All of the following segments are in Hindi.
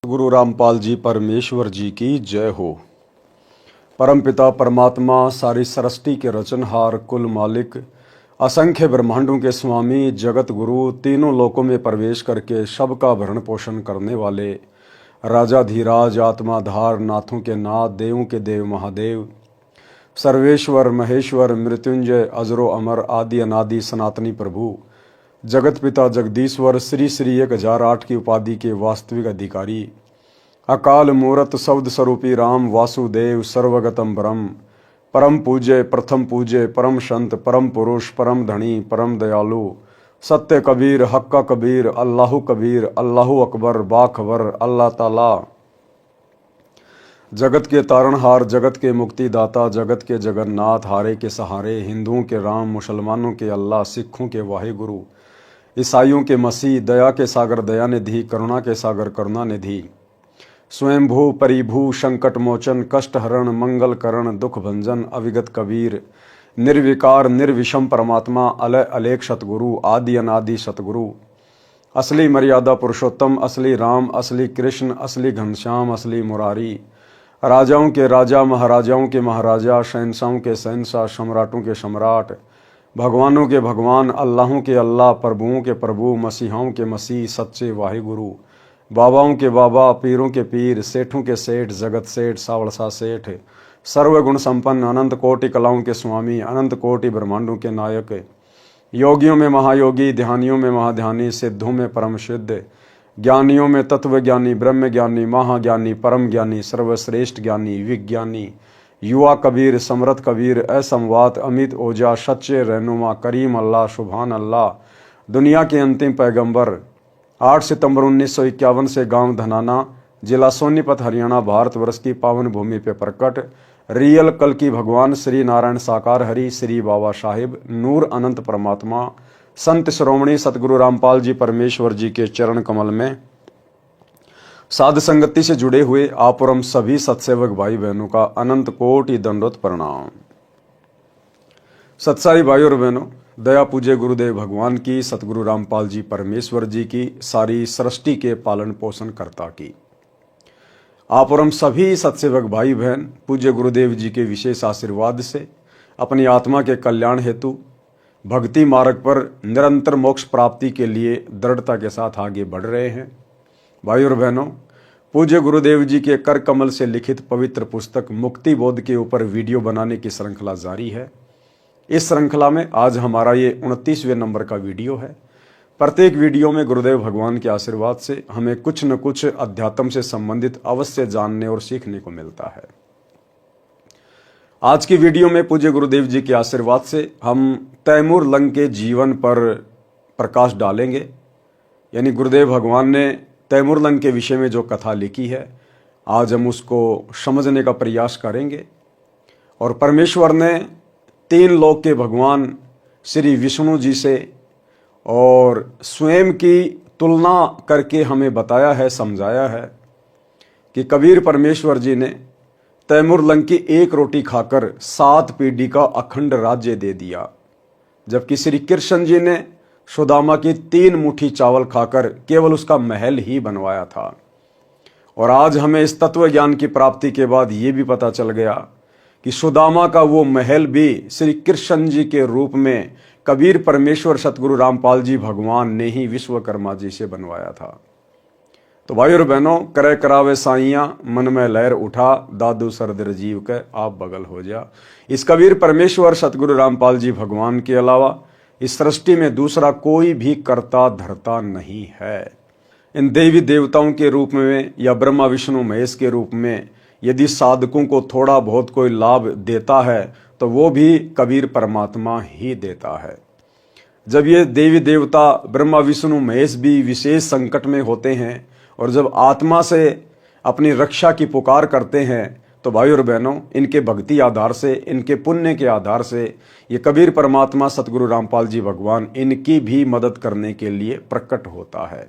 गुरु रामपाल जी परमेश्वर जी की जय हो। परमपिता परमात्मा सारी सृष्टि के रचनहार, कुल मालिक, असंख्य ब्रह्मांडों के स्वामी, जगत गुरु, तीनों लोकों में प्रवेश करके सबका भरण पोषण करने वाले राजाधीराज, आत्माधार, नाथों के नाथ, देवों के देव महादेव, सर्वेश्वर महेश्वर, मृत्युंजय, अजरो अमर, आदि अनादि सनातनी प्रभु, जगत पिता जगदीश्वर, श्री श्री 1008 की उपाधि के वास्तविक अधिकारी, अकाल मूरत शब्द स्वरूपी राम वासुदेव, सर्वगतम ब्रह्म, परम पूज्य, प्रथम पूज्य, परम संत, परम पुरुष, परम धनी, परम दयालु, सत्य कबीर, हक्का कबीर, अल्लाहु कबीर, अल्लाहु अकबर, बाखबर, अल्लाह ताला, जगत के तारणहार, जगत के मुक्तिदाता, जगत के जगन्नाथ, हारे के सहारे, हिंदुओं के राम, मुसलमानों के अल्लाह, सिखों के वाहिगुरु, ईसाइयों के मसीह, दया के सागर दया निधि, करुणा के सागर करुणा निधि, स्वयंभू परिभू, संकट मोचन, कष्ट हरण, मंगल करण, दुख भंजन, अविगत कबीर, निर्विकार निर्विषम परमात्मा, अलय अलेख सतगुरु, आदि अनादि सतगुरु, असली मर्यादा पुरुषोत्तम, असली राम, असली कृष्ण, असली घनश्याम, असली मुरारी, राजाओं के राजा, महाराजाओं के महाराजा, शहंशाहों के शहंशाह, सम्राटों के सम्राट, भगवानों के भगवान, अल्लाहों के अल्लाह, प्रभुओं के प्रभु, मसीहाओं के मसीह, सच्चे वाहिगुरु, बाबाओं के बाबा, पीरों के पीर, सेठों के सेठ, जगत सेठ, सावड़सा सेठ, सर्वगुण संपन्न, अनंत कोटि कलाओं के स्वामी, अनंत कोटि ब्रह्मांडों के नायक, योगियों में महायोगी, ध्यानियों में महाध्यानी, सिद्धों में परम सिद्ध, ज्ञानियों में तत्व ज्ञानी, ब्रह्म ज्ञानी, महाज्ञानी, परम ज्ञानी, सर्वश्रेष्ठ ज्ञानी, विज्ञानी, युवा कबीर, समरथ कबीर, असमवात, अमित ओजा, सच्चे रहनुमा, करीम अल्लाह, सुभान अल्लाह, दुनिया के अंतिम पैगंबर, 8 सितंबर 1951 से गांव धनाना, जिला सोनीपत, हरियाणा, भारतवर्ष की पावन भूमि पे प्रकट रियल कल की भगवान श्री नारायण साकार हरि, श्री बाबा साहिब, नूर अनंत परमात्मा, संत श्रोमणी सतगुरु रामपाल जी परमेश्वर जी के चरण कमल में साध संगति से जुड़े हुए आप और हम सभी सत्सेवक भाई बहनों का अनंत कोटि दंडोत प्रणाम। सत्साई भाई और बहनों, दया पूज्य गुरुदेव भगवान की, सतगुरु रामपाल जी परमेश्वर जी की, सारी सृष्टि के पालन पोषण कर्ता की, आप और हम सभी सत्सेवक भाई बहन पूज्य गुरुदेव जी के विशेष आशीर्वाद से अपनी आत्मा के कल्याण हेतु भक्ति मार्ग पर निरंतर मोक्ष प्राप्ति के लिए दृढ़ता के साथ आगे बढ़ रहे हैं। भाई और बहनों, पूज्य गुरुदेव जी के कर कमल से लिखित पवित्र पुस्तक मुक्ति बोध के ऊपर वीडियो बनाने की श्रृंखला जारी है। इस श्रृंखला में आज हमारा ये 29वें नंबर का वीडियो है। प्रत्येक वीडियो में गुरुदेव भगवान के आशीर्वाद से हमें कुछ न कुछ अध्यात्म से संबंधित अवश्य जानने और सीखने को मिलता है। आज की वीडियो में पूज्य गुरुदेव जी के आशीर्वाद से हम तैमूर लंग के जीवन पर प्रकाश डालेंगे। यानी गुरुदेव भगवान ने तैमूर लंग के विषय में जो कथा लिखी है, आज हम उसको समझने का प्रयास करेंगे। और परमेश्वर ने 3 लोक के भगवान श्री विष्णु जी से और स्वयं की तुलना करके हमें बताया है, समझाया है कि कबीर परमेश्वर जी ने तैमूर लंग की 1 रोटी खाकर 7 पीढ़ी का अखंड राज्य दे दिया, जबकि श्री कृष्ण जी ने सुदामा की 3 मुट्ठी चावल खाकर केवल उसका महल ही बनवाया था। और आज हमें इस तत्व ज्ञान की प्राप्ति के बाद ये भी पता चल गया कि सुदामा का वो महल भी श्री कृष्ण जी के रूप में कबीर परमेश्वर सतगुरु रामपाल जी भगवान ने ही विश्वकर्मा जी से बनवाया था। तो भाई और बहनों, करे करावे साइयां, मन में लहर उठा, दादू सरदर जीव के आप बगल हो जा। इस कबीर परमेश्वर सतगुरु रामपाल जी भगवान के अलावा इस सृष्टि में दूसरा कोई भी कर्ता धर्ता नहीं है। इन देवी देवताओं के रूप में या ब्रह्मा विष्णु महेश के रूप में यदि साधकों को थोड़ा बहुत कोई लाभ देता है तो वो भी कबीर परमात्मा ही देता है। जब ये देवी देवता ब्रह्मा विष्णु महेश भी विशेष संकट में होते हैं और जब आत्मा से अपनी रक्षा की पुकार करते हैं, तो भाई और बहनों, इनके भक्ति आधार से, इनके पुण्य के आधार से ये कबीर परमात्मा सतगुरु रामपाल जी भगवान इनकी भी मदद करने के लिए प्रकट होता है।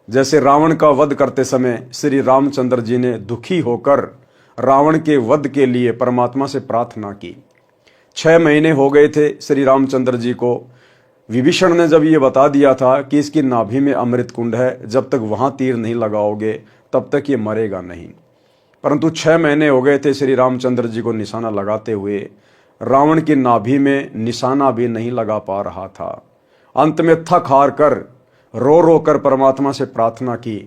जैसे रावण का वध करते समय श्री रामचंद्र जी ने दुखी होकर रावण के वध के लिए परमात्मा से प्रार्थना की। 6 महीने हो गए थे श्री रामचंद्र जी को। विभीषण ने जब ये बता दिया था कि इसकी नाभि में अमृत कुंड है, जब तक वहां तीर नहीं लगाओगे तब तक ये मरेगा नहीं। परंतु 6 महीने हो गए थे श्री रामचंद्र जी को निशाना लगाते हुए, रावण की नाभि में निशाना भी नहीं लगा पा रहा था। अंत में थक हार कर रो रो कर परमात्मा से प्रार्थना की।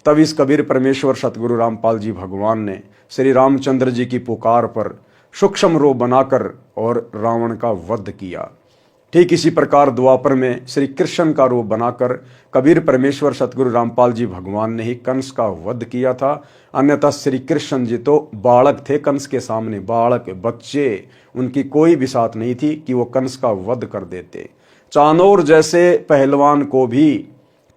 तब इस कबीर परमेश्वर सतगुरु रामपाल जी भगवान ने श्री रामचंद्र जी की पुकार पर सूक्ष्म रूप बनाकर और रावण का वध किया। ठीक इसी प्रकार द्वापर में श्री कृष्ण का रूप बनाकर कबीर परमेश्वर सतगुरु रामपाल जी भगवान ने ही कंस का वध किया था। अन्यथा श्री कृष्ण जी तो बालक थे, कंस के सामने बालक बच्चे, उनकी कोई भी साथ नहीं थी कि वो कंस का वध कर देते। चाणोर जैसे पहलवान को भी,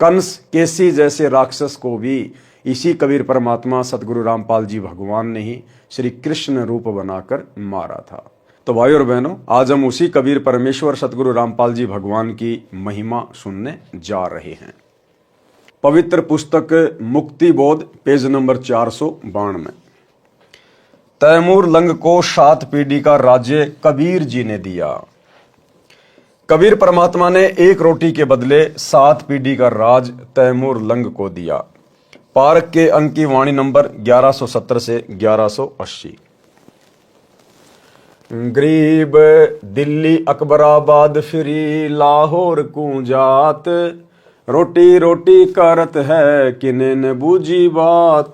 कंस केसी जैसे राक्षस को भी इसी कबीर परमात्मा सतगुरु रामपाल जी भगवान ने ही श्री कृष्ण रूप बनाकर मारा था। तो भाई और बहनों, आज हम उसी कबीर परमेश्वर सतगुरु रामपाल जी भगवान की महिमा सुनने जा रहे हैं। पवित्र पुस्तक मुक्ति बोध पेज नंबर 492 में, तैमूर लंग को 7 पीढ़ी का राज्य कबीर जी ने दिया। कबीर परमात्मा ने 1 रोटी के बदले 7 पीढ़ी का राज तैमूर लंग को दिया। पारक के अंक की वाणी नंबर 1170 से 1180। गरीब दिल्ली अकबराबाद फिरी लाहौर कूंजात, रोटी रोटी करत है किने न बूझी बात।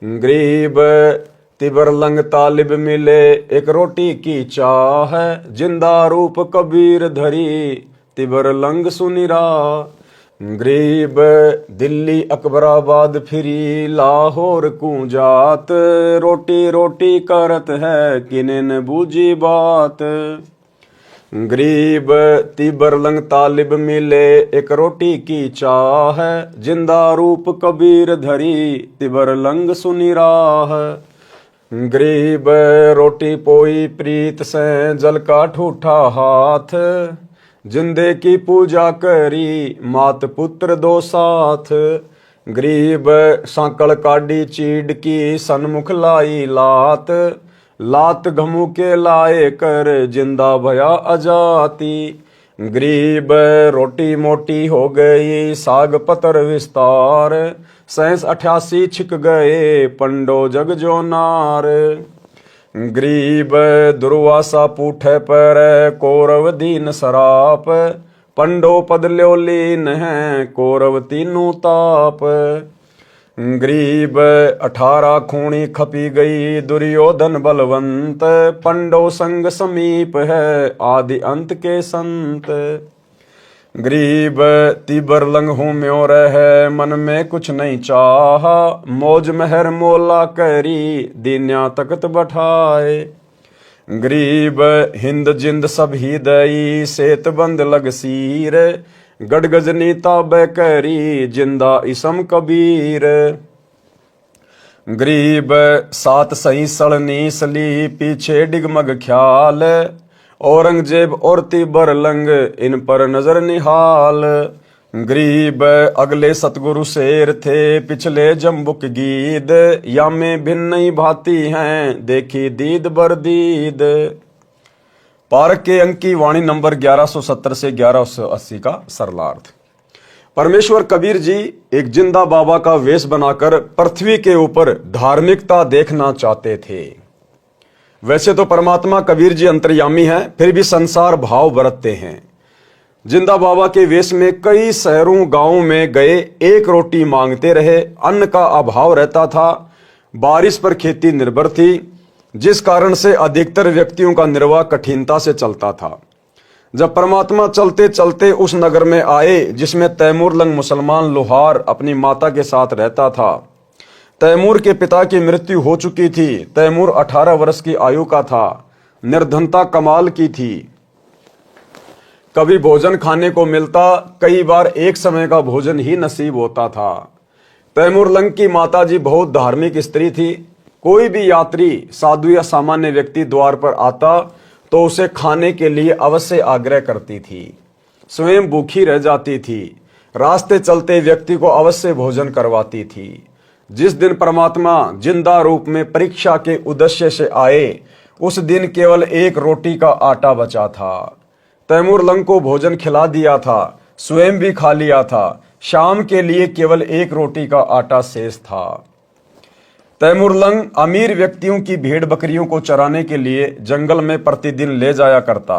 गरीब तिबर लंग तालिब मिले एक रोटी की चाह, जिंदा रूप कबीर धरी तिबर लंग सुनिरा। गरीब दिल्ली अकबराबाद फिरी लाहौर कूंजात, रोटी रोटी करत है किने न बूझी बात। गरीब तिबर लंग तालिब मिले एक रोटी की चाह, जिंदा रूप कबीर धरी तिबर लंग सुनी राह। गरीब रोटी पोई प्रीत से जल का ठूठा हाथ, जिंदे की पूजा करी मात पुत्र दो साथ। गरीब सांकल काडी चीड़ की सन्मुख लाई लात, लात घमू के लाए कर जिंदा भया अजाती। गरीब रोटी मोटी हो गई साग पतर विस्तार, 87 छिक गए पंडो जग जो नार। गरीब दुर्वासा पूठे पर कौरव दीन सराप, पंडो पद ल्यो लीन है कौरव तीनों ताप। गरीब 18 खूणी खपी गई दुर्योधन बलवंत, पंडो संग समीप है आदि अंत के संत। गरीब तिबर लंग हूँ म्यों रह मन में कुछ नहीं चाहा, मौज मेहर मोला करी दीन्या तकत बैठाए। गरीब हिंद जिंद सब ही दई सेत बंद लग सीर, गड़गजनी ताबे करी जिंदा इसम कबीर। गरीब 7 सही सड़नी सली पीछे डिगमग ख्याल, औरंगजेब और तिबर लंग इन पर नजर निहाल। गरीब अगले सतगुरु शेर थे पिछले जम्बुक गीद, या में भिन्न भाती हैं देखी दीद बरदीद। पारक के अंक की वाणी नंबर 1170 से 1180 का सरलार्थ। परमेश्वर कबीर जी एक जिंदा बाबा का वेश बनाकर पृथ्वी के ऊपर धार्मिकता देखना चाहते थे। वैसे तो परमात्मा कबीर जी अंतर्यामी हैं, फिर भी संसार भाव बरतते हैं। जिंदा बाबा के वेश में कई शहरों गांवों में गए, 1 रोटी मांगते रहे। अन्न का अभाव रहता था, बारिश पर खेती निर्भर थी, जिस कारण से अधिकतर व्यक्तियों का निर्वाह कठिनता से चलता था। जब परमात्मा चलते चलते उस नगर में आए जिसमें तैमूर लंग मुसलमान लोहार अपनी माता के साथ रहता था। तैमूर के पिता की मृत्यु हो चुकी थी। तैमूर 18 वर्ष की आयु का था। निर्धनता कमाल की थी। कभी भोजन खाने को मिलता, कई बार एक समय का भोजन ही नसीब होता था। तैमूर लंग की माताजी बहुत धार्मिक स्त्री थी। कोई भी यात्री, साधु या सामान्य व्यक्ति द्वार पर आता तो उसे खाने के लिए अवश्य आग्रह करती थी। स्वयं भूखी रह जाती थी। रास्ते चलते व्यक्ति को अवश्य भोजन करवाती थी। जिस दिन परमात्मा जिंदा रूप में परीक्षा के उद्देश्य से आए, उस दिन केवल 1 रोटी का आटा बचा था। तैमूर लंग को भोजन खिला दिया था, स्वयं भी खा लिया था, शाम के लिए केवल एक रोटी का आटा शेष था। तैमूरलंग अमीर व्यक्तियों की भेड़ बकरियों को चराने के लिए जंगल में प्रतिदिन ले जाया करता।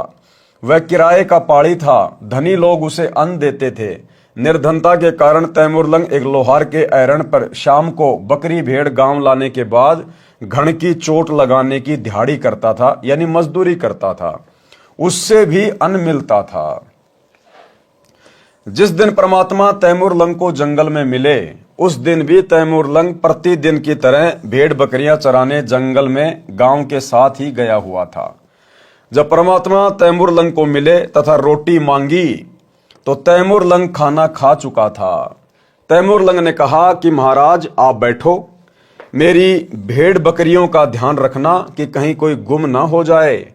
वह किराए का पाड़ी था, धनी लोग उसे अन्न देते थे। निर्धनता के कारण तैमूरलंग एक लोहार के ऐरण पर शाम को बकरी भेड़ गांव लाने के बाद घण की चोट लगाने की दिहाड़ी करता था, यानी मजदूरी करता था। उससे भी अन्न मिलता था। जिस दिन परमात्मा तैमूरलंग को जंगल में मिले उस दिन भी तैमूरलंग प्रतिदिन की तरह भेड़ बकरियां चराने जंगल में गांव के साथ ही गया हुआ था। जब परमात्मा तैमूरलंग को मिले तथा रोटी मांगी तो तैमूरलंग खाना खा चुका था। तैमूरलंग ने कहा कि महाराज आप बैठो, मेरी भेड़ बकरियों का ध्यान रखना कि कहीं कोई गुम ना हो जाए।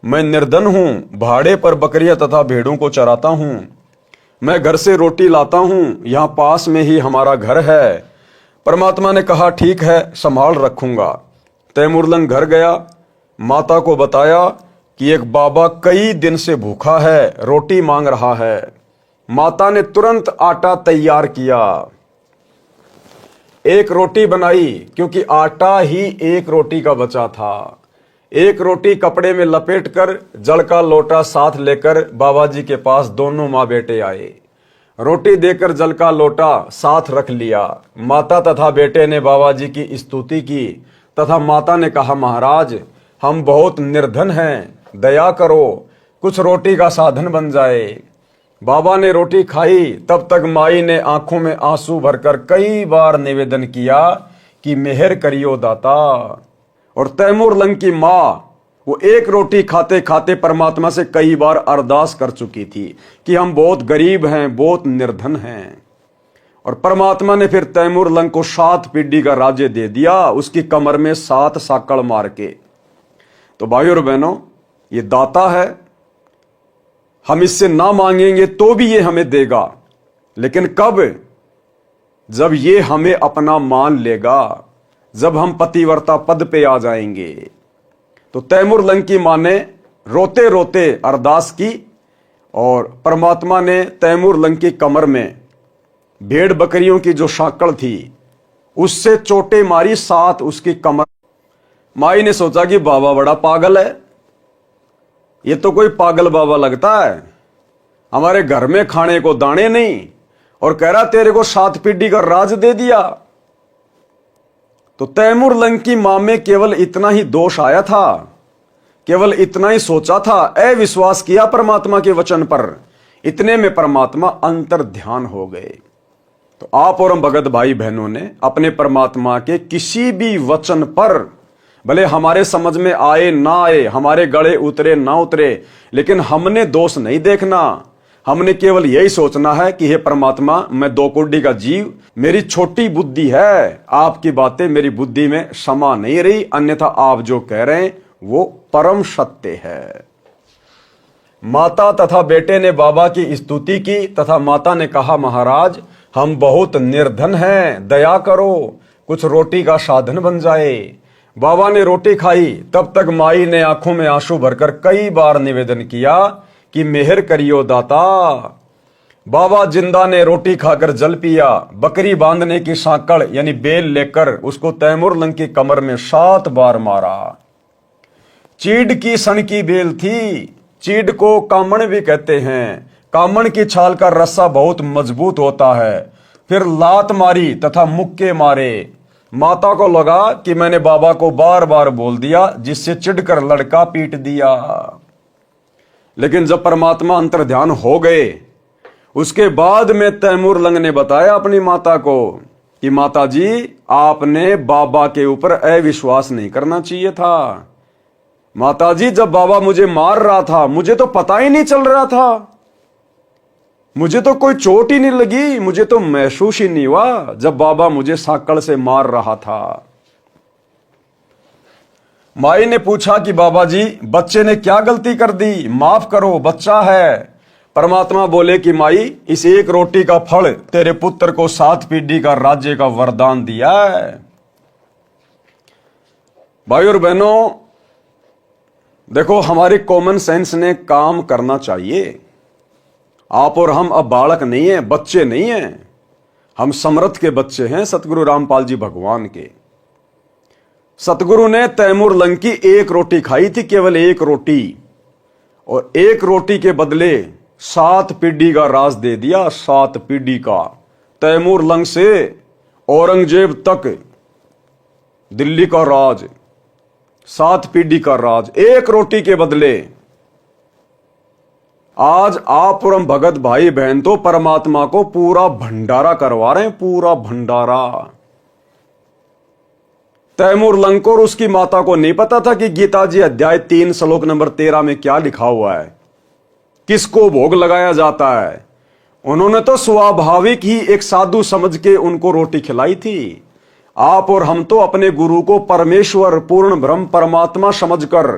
मैं निर्धन हूं, भाड़े पर बकरियां तथा भेड़ों को चराता हूं। मैं घर से रोटी लाता हूं, यहां पास में ही हमारा घर है। परमात्मा ने कहा ठीक है, संभाल रखूंगा। तैमूरलंग घर गया, माता को बताया कि एक बाबा कई दिन से भूखा है, रोटी मांग रहा है। माता ने तुरंत आटा तैयार किया, एक रोटी बनाई, क्योंकि आटा ही एक रोटी का बचा था। एक रोटी कपड़े में लपेटकर जल का लोटा साथ लेकर बाबा जी के पास दोनों माँ बेटे आए। रोटी देकर जल का लोटा साथ रख लिया। माता तथा बेटे ने बाबा जी की स्तुति की तथा माता ने कहा महाराज हम बहुत निर्धन हैं, दया करो, कुछ रोटी का साधन बन जाए। बाबा ने रोटी खाई, तब तक माई ने आंखों में आंसू भरकर कई बार निवेदन किया कि मेहर करियो दाता। और तैमूरलंग की मां वो एक रोटी खाते खाते परमात्मा से कई बार अरदास कर चुकी थी कि हम बहुत गरीब हैं, बहुत निर्धन हैं। और परमात्मा ने फिर तैमूरलंग को 7 पीढ़ी का राज्य दे दिया, उसकी कमर में 7 साकड़ मार के। तो भाइयों और बहनों, ये दाता है, हम इससे ना मांगेंगे तो भी ये हमें देगा, लेकिन कब? जब ये हमें अपना मान लेगा, जब हम पतिव्रता पद पे आ जाएंगे। तो तैमूरलंग की मां ने रोते रोते अरदास की और परमात्मा ने तैमूरलंग की कमर में भेड़ बकरियों की जो साकड़ थी उससे चोटें मारी 7 उसकी कमर। माई ने सोचा कि बाबा बड़ा पागल है, ये तो कोई पागल बाबा लगता है, हमारे घर में खाने को दाने नहीं और कह रहा तेरे को 7 पीढ़ी का राज दे दिया। तो तैमूरलंग की मां में केवल इतना ही दोष आया था, केवल इतना ही सोचा था, अविश्वास किया परमात्मा के वचन पर। इतने में परमात्मा अंतर ध्यान हो गए। तो आप और हम भगत भाई बहनों ने अपने परमात्मा के किसी भी वचन पर, भले हमारे समझ में आए ना आए, हमारे गले उतरे ना उतरे, लेकिन हमने दोष नहीं देखना। हमने केवल यही सोचना है कि हे परमात्मा, मैं 2 कौड़ी का जीव, मेरी छोटी बुद्धि है, आपकी बातें मेरी बुद्धि में समा नहीं रही, अन्यथा आप जो कह रहे हैं वो परम सत्य है। माता तथा बेटे ने बाबा की स्तुति की तथा माता ने कहा महाराज हम बहुत निर्धन हैं, दया करो, कुछ रोटी का साधन बन जाए। बाबा ने रोटी खाई, तब तक माई ने आंखों में आंसू भरकर कई बार निवेदन किया कि मेहर करियो दाता। बाबा जिंदा ने रोटी खाकर जल पिया। बकरी बांधने की साकड़ यानी बेल लेकर उसको तैमूरलंग की कमर में 7 बार मारा। चीड़ की सन की बेल थी, चीड़ को कामण भी कहते हैं। कामण की छाल का रस्सा बहुत मजबूत होता है। फिर लात मारी तथा मुक्के मारे। माता को लगा कि मैंने बाबा को बार बार बोल दिया, जिससे चिढ़कर लड़का पीट दिया। लेकिन जब परमात्मा अंतर ध्यान हो गए, उसके बाद में तैमूरलंग ने बताया अपनी माता को कि माता जी आपने बाबा के ऊपर अविश्वास नहीं करना चाहिए था। माता जी जब बाबा मुझे मार रहा था मुझे तो पता ही नहीं चल रहा था, मुझे तो कोई चोट ही नहीं लगी, मुझे तो महसूस ही नहीं हुआ जब बाबा मुझे साकड़ से मार रहा था। माई ने पूछा कि बाबा जी बच्चे ने क्या गलती कर दी, माफ करो, बच्चा है। परमात्मा बोले कि माई इस एक रोटी का फल तेरे पुत्र को 7 पीढ़ी का राज्य का वरदान दिया है। भाई और बहनों देखो, हमारे कॉमन सेंस ने काम करना चाहिए। आप और हम अब बालक नहीं है, बच्चे नहीं हैं। हम समर्थ के बच्चे हैं सतगुरु रामपाल जी भगवान के। सतगुरु ने तैमूर लंग की एक रोटी खाई थी, केवल एक रोटी, और एक रोटी के बदले 7 पीढ़ी का राज दे दिया। 7 पीढ़ी का, तैमूर लंग से औरंगजेब तक दिल्ली का राज, 7 पीढ़ी का राज एक रोटी के बदले। आज आप और हम भगत भाई बहन तो परमात्मा को पूरा भंडारा करवा रहे हैं, पूरा भंडारा। तैमूर लंग को और उसकी माता को नहीं पता था कि गीता जी अध्याय 3 श्लोक नंबर 13 में क्या लिखा हुआ है, किसको भोग लगाया जाता है। उन्होंने तो स्वाभाविक ही एक साधु समझ के उनको रोटी खिलाई थी। आप और हम तो अपने गुरु को परमेश्वर, पूर्ण ब्रह्म, परमात्मा समझकर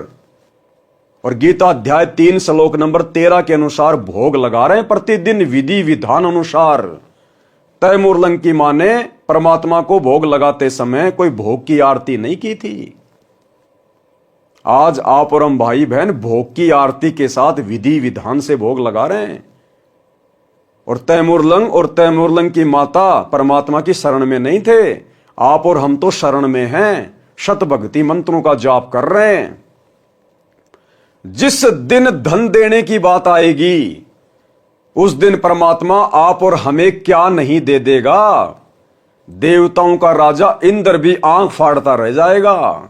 और गीता अध्याय 3 श्लोक नंबर 13 के अनुसार भोग लगा रहे हैं, प्रतिदिन विधि विधान अनुसार। तैमूर लंग की मां ने परमात्मा को भोग लगाते समय कोई भोग की आरती नहीं की थी। आज आप और हम भाई बहन भोग की आरती के साथ विधि विधान से भोग लगा रहे हैं। और तैमूर लंग की माता परमात्मा की शरण में नहीं थे। आप और हम तो शरण में हैं, शत भक्ति मंत्रों का जाप कर रहे हैं। जिस दिन धन देने की बात आएगी, उस दिन परमात्मा आप और हमें क्या नहीं दे देगा। देवताओं का राजा इंद्र भी आंख फाड़ता रह जाएगा।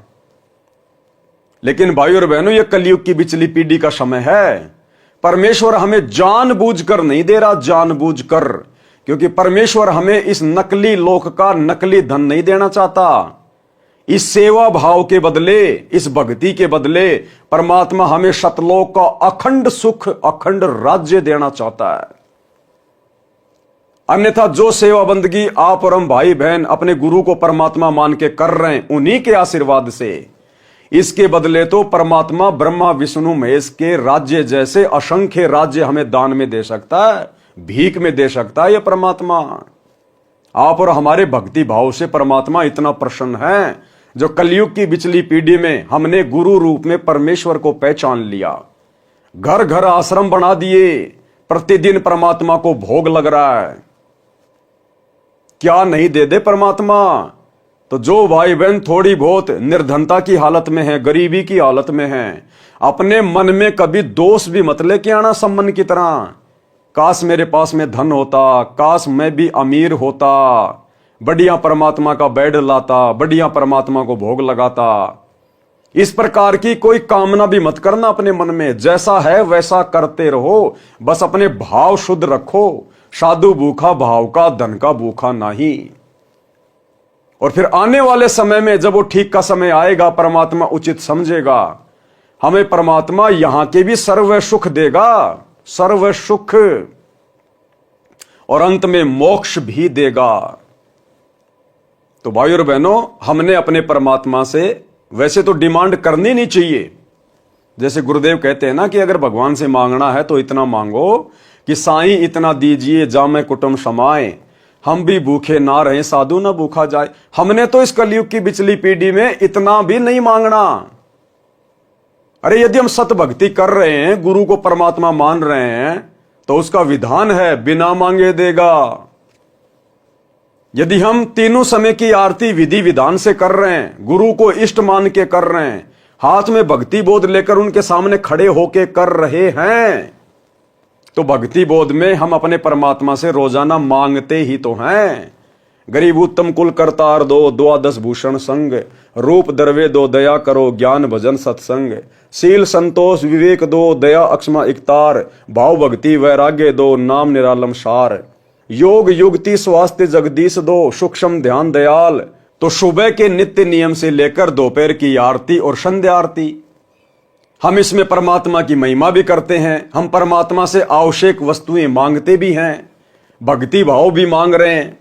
लेकिन भाई और बहनों, यह कलयुग की बिचली पीढ़ी का समय है। परमेश्वर हमें जानबूझकर नहीं दे रहा, जानबूझकर, क्योंकि परमेश्वर हमें इस नकली लोक का नकली धन नहीं देना चाहता। इस सेवा भाव के बदले, इस भक्ति के बदले परमात्मा हमें शतलोक का अखंड सुख, अखंड राज्य देना चाहता है। अन्यथा जो सेवा बंदगी आप और हम भाई बहन अपने गुरु को परमात्मा मान के कर रहे हैं, उन्हीं के आशीर्वाद से, इसके बदले तो परमात्मा ब्रह्मा विष्णु महेश के राज्य जैसे असंख्य राज्य हमें दान में दे सकता है, भीख में दे सकता है। यह परमात्मा आप और हमारे भक्ति भाव से परमात्मा इतना प्रसन्न है, जो कलयुग की बिचली पीढ़ी में हमने गुरु रूप में परमेश्वर को पहचान लिया, घर घर आश्रम बना दिए, प्रतिदिन परमात्मा को भोग लग रहा है। क्या नहीं दे दे परमात्मा। तो जो भाई बहन थोड़ी बहुत निर्धनता की हालत में है, गरीबी की हालत में है, अपने मन में कभी दोष भी मत लेके आना सम्मन की तरह। काश मेरे पास में धन होता, काश मैं भी अमीर होता, बढ़िया परमात्मा का बेड लाता, बढ़िया परमात्मा को भोग लगाता। इस प्रकार की कोई कामना भी मत करना अपने मन में। जैसा है वैसा करते रहो, बस अपने भाव शुद्ध रखो। साधु भूखा भाव का, धन का भूखा नहीं। और फिर आने वाले समय में जब वो ठीक का समय आएगा, परमात्मा उचित समझेगा, हमें परमात्मा यहां के भी सर्व सुख देगा, सर्व सुख, और अंत में मोक्ष भी देगा। तो भाई और बहनों, हमने अपने परमात्मा से वैसे तो डिमांड करनी नहीं चाहिए। जैसे गुरुदेव कहते हैं ना कि अगर भगवान से मांगना है तो इतना मांगो कि साईं इतना दीजिए जामे कुटुंब समाए, हम भी भूखे ना रहे साधु ना भूखा जाए। हमने तो इस कलयुग की बिचली पीढ़ी में इतना भी नहीं मांगना। अरे यदि हम सत भक्ति कर रहे हैं, गुरु को परमात्मा मान रहे हैं, तो उसका विधान है बिना मांगे देगा। यदि हम तीनों समय की आरती विधि विधान से कर रहे हैं, गुरु को इष्ट मान के कर रहे हैं, हाथ में भक्ति बोध लेकर उनके सामने खड़े होके कर रहे हैं, तो भक्ति बोध में हम अपने परमात्मा से रोजाना मांगते ही तो हैं। गरीब उत्तम कुल करतार दो, द्वादश भूषण संग, रूप दरवे दो, दया करो ज्ञान भजन सत्संग, शील संतोष विवेक दो, दया अक्षमा इकतार, भाव भक्ति वैराग्य दो, नाम निरालम सार, योग युक्ति स्वास्थ्य जगदीश दो, सूक्ष्म ध्यान दयाल। तो सुबह के नित्य नियम से लेकर दोपहर की आरती और संध्या आरती, हम इसमें परमात्मा की महिमा भी करते हैं। हम परमात्मा से आवश्यक वस्तुएं मांगते भी हैं, भक्ति भाव भी मांग रहे हैं।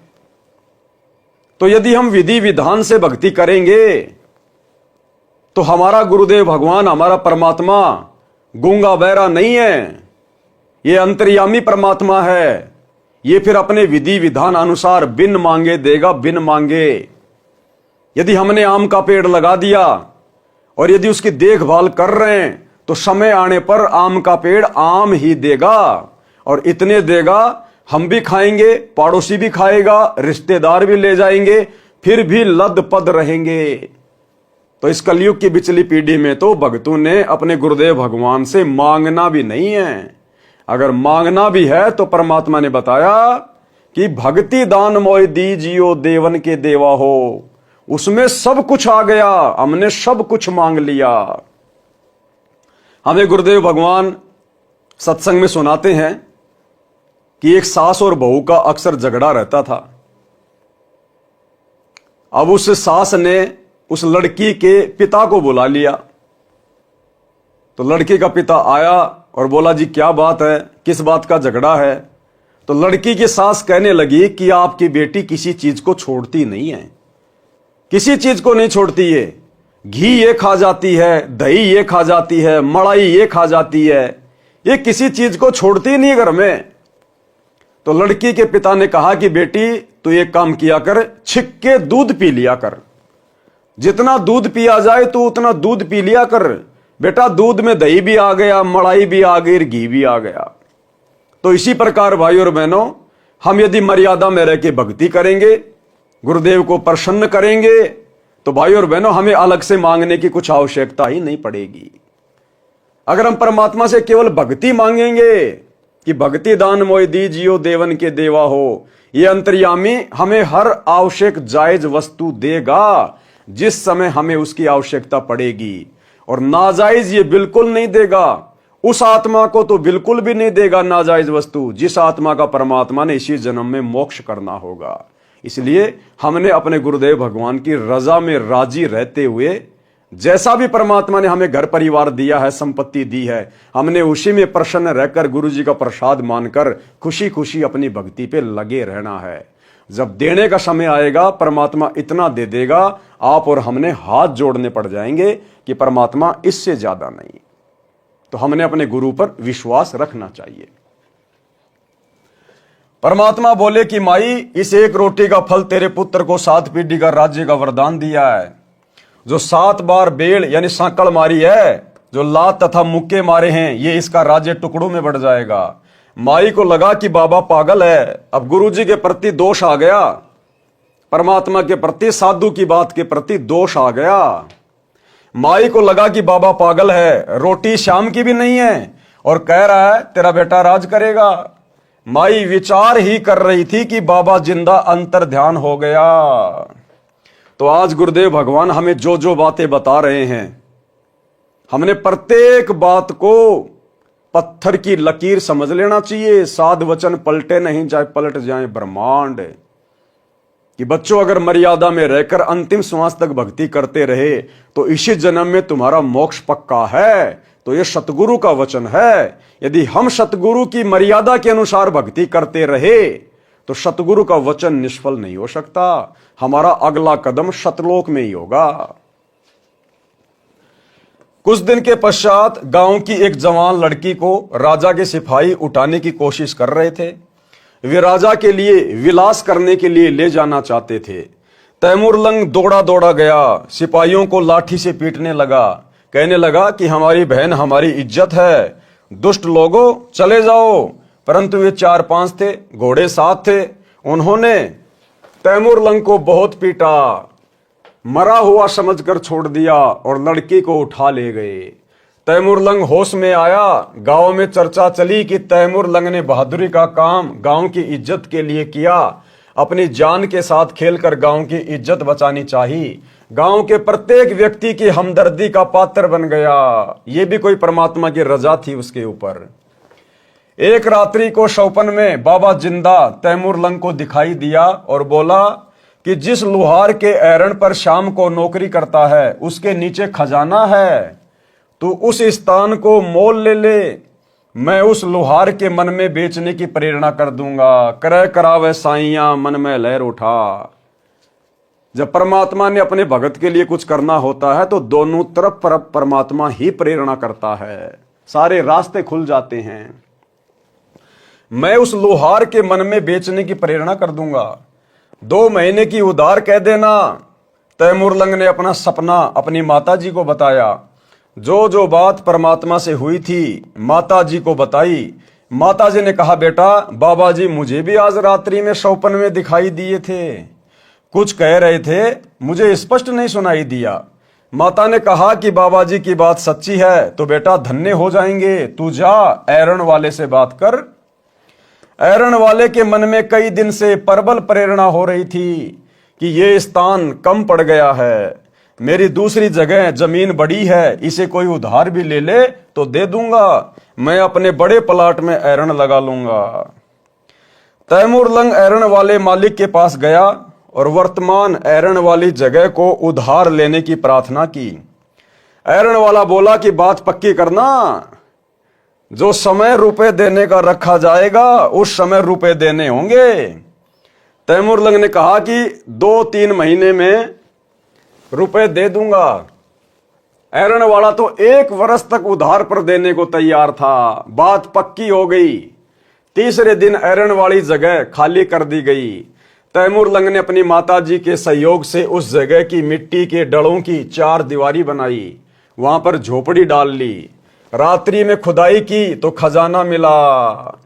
तो यदि हम विधि विधान से भक्ति करेंगे, तो हमारा गुरुदेव भगवान, हमारा परमात्मा गूंगा बहरा नहीं है, ये अंतर्यामी परमात्मा है। ये फिर अपने विधि विधान अनुसार बिन मांगे देगा, बिन मांगे। यदि हमने आम का पेड़ लगा दिया और यदि उसकी देखभाल कर रहे हैं, तो समय आने पर आम का पेड़ आम ही देगा, और इतने देगा हम भी खाएंगे, पड़ोसी भी खाएगा, रिश्तेदार भी ले जाएंगे, फिर भी लदपद रहेंगे। तो इस कलयुग की बिचली पीढ़ी में तो भक्तों ने अपने गुरुदेव भगवान से मांगना भी नहीं है। अगर मांगना भी है तो परमात्मा ने बताया कि भक्ति दान मोय दीजियो देवन के देवा हो, उसमें सब कुछ आ गया, हमने सब कुछ मांग लिया। हमें गुरुदेव भगवान सत्संग में सुनाते हैं कि एक सास और बहू का अक्सर झगड़ा रहता था। अब उस सास ने उस लड़की के पिता को बुला लिया। तो लड़की का पिता आया और बोला, जी क्या बात है, किस बात का झगड़ा है? तो लड़की की सास कहने लगी कि आपकी बेटी किसी चीज को छोड़ती नहीं है, किसी चीज को नहीं छोड़ती है। घी ये खा जाती है, दही ये खा जाती है, मलाई ये खा जाती है, ये किसी चीज को छोड़ती नहीं घर में। तो लड़की के पिता ने कहा कि बेटी तू एक काम किया कर, छिक के दूध पी लिया कर, जितना दूध पिया जाए तो उतना दूध पी लिया कर बेटा। दूध में दही भी आ गया, मलाई भी आ गई, घी भी आ गया। तो इसी प्रकार भाई और बहनों, हम यदि मर्यादा में रह के भक्ति करेंगे, गुरुदेव को प्रसन्न करेंगे, तो भाई और बहनों हमें अलग से मांगने की कुछ आवश्यकता ही नहीं पड़ेगी। अगर हम परमात्मा से केवल भक्ति मांगेंगे कि भक्ति दान मोय दीजियो देवन के देवा हो, ये अंतर्यामी हमें हर आवश्यक जायज वस्तु देगा जिस समय हमें उसकी आवश्यकता पड़ेगी, और नाजायज ये बिल्कुल नहीं देगा। उस आत्मा को तो बिल्कुल भी नहीं देगा नाजायज वस्तु जिस आत्मा का परमात्मा ने इसी जन्म में मोक्ष करना होगा। इसलिए हमने अपने गुरुदेव भगवान की रजा में राजी रहते हुए, जैसा भी परमात्मा ने हमें घर परिवार दिया है, संपत्ति दी है, हमने उसी में प्रसन्न रहकर गुरु जी का प्रसाद मानकर खुशी खुशी अपनी भक्ति पे लगे रहना है। जब देने का समय आएगा परमात्मा इतना दे देगा, आप और हमने हाथ जोड़ने पड़ जाएंगे कि परमात्मा इससे ज्यादा नहीं। तो हमने अपने गुरु पर विश्वास रखना चाहिए। परमात्मा बोले कि माई, इस एक रोटी का फल तेरे पुत्र को 7 पीढ़ी का राज्य का वरदान दिया है। जो 7 बार बेल यानी सांकल मारी है, जो लात तथा मुक्के मारे हैं, ये इसका राज्य टुकड़ों में बढ़ जाएगा। माई को लगा कि बाबा पागल है, अब गुरुजी के प्रति दोष आ गया, परमात्मा के प्रति, साधु की बात के प्रति दोष आ गया। माई को लगा कि बाबा पागल है, रोटी शाम की भी नहीं है और कह रहा है तेरा बेटा राज करेगा। माई विचार ही कर रही थी कि बाबा जिंदा अंतर ध्यान हो गया। तो आज गुरुदेव भगवान हमें जो जो बातें बता रहे हैं, हमने प्रत्येक बात को पत्थर की लकीर समझ लेना चाहिए। साध वचन पलटे नहीं, चाहे पलट जाए ब्रह्मांड। कि बच्चों, अगर मर्यादा में रहकर अंतिम श्वास तक भक्ति करते रहे तो इसी जन्म में तुम्हारा मोक्ष पक्का है। तो यह सतगुरु का वचन है। यदि हम सतगुरु की मर्यादा के अनुसार भक्ति करते रहे तो सतगुरु का वचन निष्फल नहीं हो सकता। हमारा अगला कदम सतलोक में ही होगा। कुछ दिन के पश्चात गांव की एक जवान लड़की को राजा के सिपाही उठाने की कोशिश कर रहे थे। वे राजा के लिए विलास करने के लिए ले जाना चाहते थे। तैमूर लंग दौड़ा दौड़ा गया, सिपाहियों को लाठी से पीटने लगा, कहने लगा कि हमारी बहन हमारी इज्जत है, दुष्ट लोगों चले जाओ। परंतु वे 4-5 थे, घोड़े 7 थे। उन्होंने तैमूर लंग को बहुत पीटा, मरा हुआ समझकर छोड़ दिया और लड़की को उठा ले गए। तैमूर लंग होश में आया। गांव में चर्चा चली कि तैमूर लंग ने बहादुरी का काम गांव की इज्जत के लिए किया। अपनी जान के साथ खेलकर गांव की इज्जत बचानी चाहिए। गांव के प्रत्येक व्यक्ति की हमदर्दी का पात्र बन गया। ये भी कोई परमात्मा की रजा थी उसके ऊपर। एक रात्रि को शौपन में बाबा जिंदा तैमूर लंग को दिखाई दिया और बोला कि जिस लुहार के एरण पर शाम को नौकरी करता है उसके नीचे खजाना है, तू उस स्थान को मोल ले ले। मैं उस लुहार के मन में बेचने की प्रेरणा कर दूंगा। क्रय करावे साइयां मन में लहर उठा। जब परमात्मा ने अपने भगत के लिए कुछ करना होता है तो दोनों तरफ परमात्मा ही प्रेरणा करता है, सारे रास्ते खुल जाते हैं। मैं उस लोहार के मन में बेचने की प्रेरणा कर दूंगा, 2 महीने की उधार कह देना। तैमूर लंग ने अपना सपना अपनी माता जी को बताया। जो जो बात परमात्मा से हुई थी माता जी को बताई। माता जी ने कहा, बेटा बाबा जी मुझे भी आज रात्रि में स्वप्न में दिखाई दिए थे, कुछ कह रहे थे, मुझे स्पष्ट नहीं सुनाई दिया। माता ने कहा कि बाबा जी की बात सच्ची है तो बेटा धन्य हो जाएंगे, तू जा ऐरण वाले से बात कर। ऐरण वाले के मन में कई दिन से प्रबल प्रेरणा हो रही थी कि ये स्थान कम पड़ गया है, मेरी दूसरी जगह जमीन बड़ी है, इसे कोई उधार भी ले ले तो दे दूंगा, मैं अपने बड़े प्लाट में ऐरण लगा लूंगा। तैमूर लंग ऐरण वाले मालिक के पास गया और वर्तमान ऐरण वाली जगह को उधार लेने की प्रार्थना की। ऐरण वाला बोला कि बात पक्की करना, जो समय रुपए देने का रखा जाएगा उस समय रुपए देने होंगे। तैमूर लंग ने कहा कि 2-3 महीने में रुपए दे दूंगा। ऐरण वाला तो 1 वर्ष तक उधार पर देने को तैयार था। बात पक्की हो गई। तीसरे दिन ऐरण वाली जगह खाली कर दी गई। तैमूर लंग ने अपनी माताजी के सहयोग से उस जगह की मिट्टी के डलों की 4 दीवारी बनाई, वहां पर झोपड़ी डाल ली। रात्रि में खुदाई की तो खजाना मिला।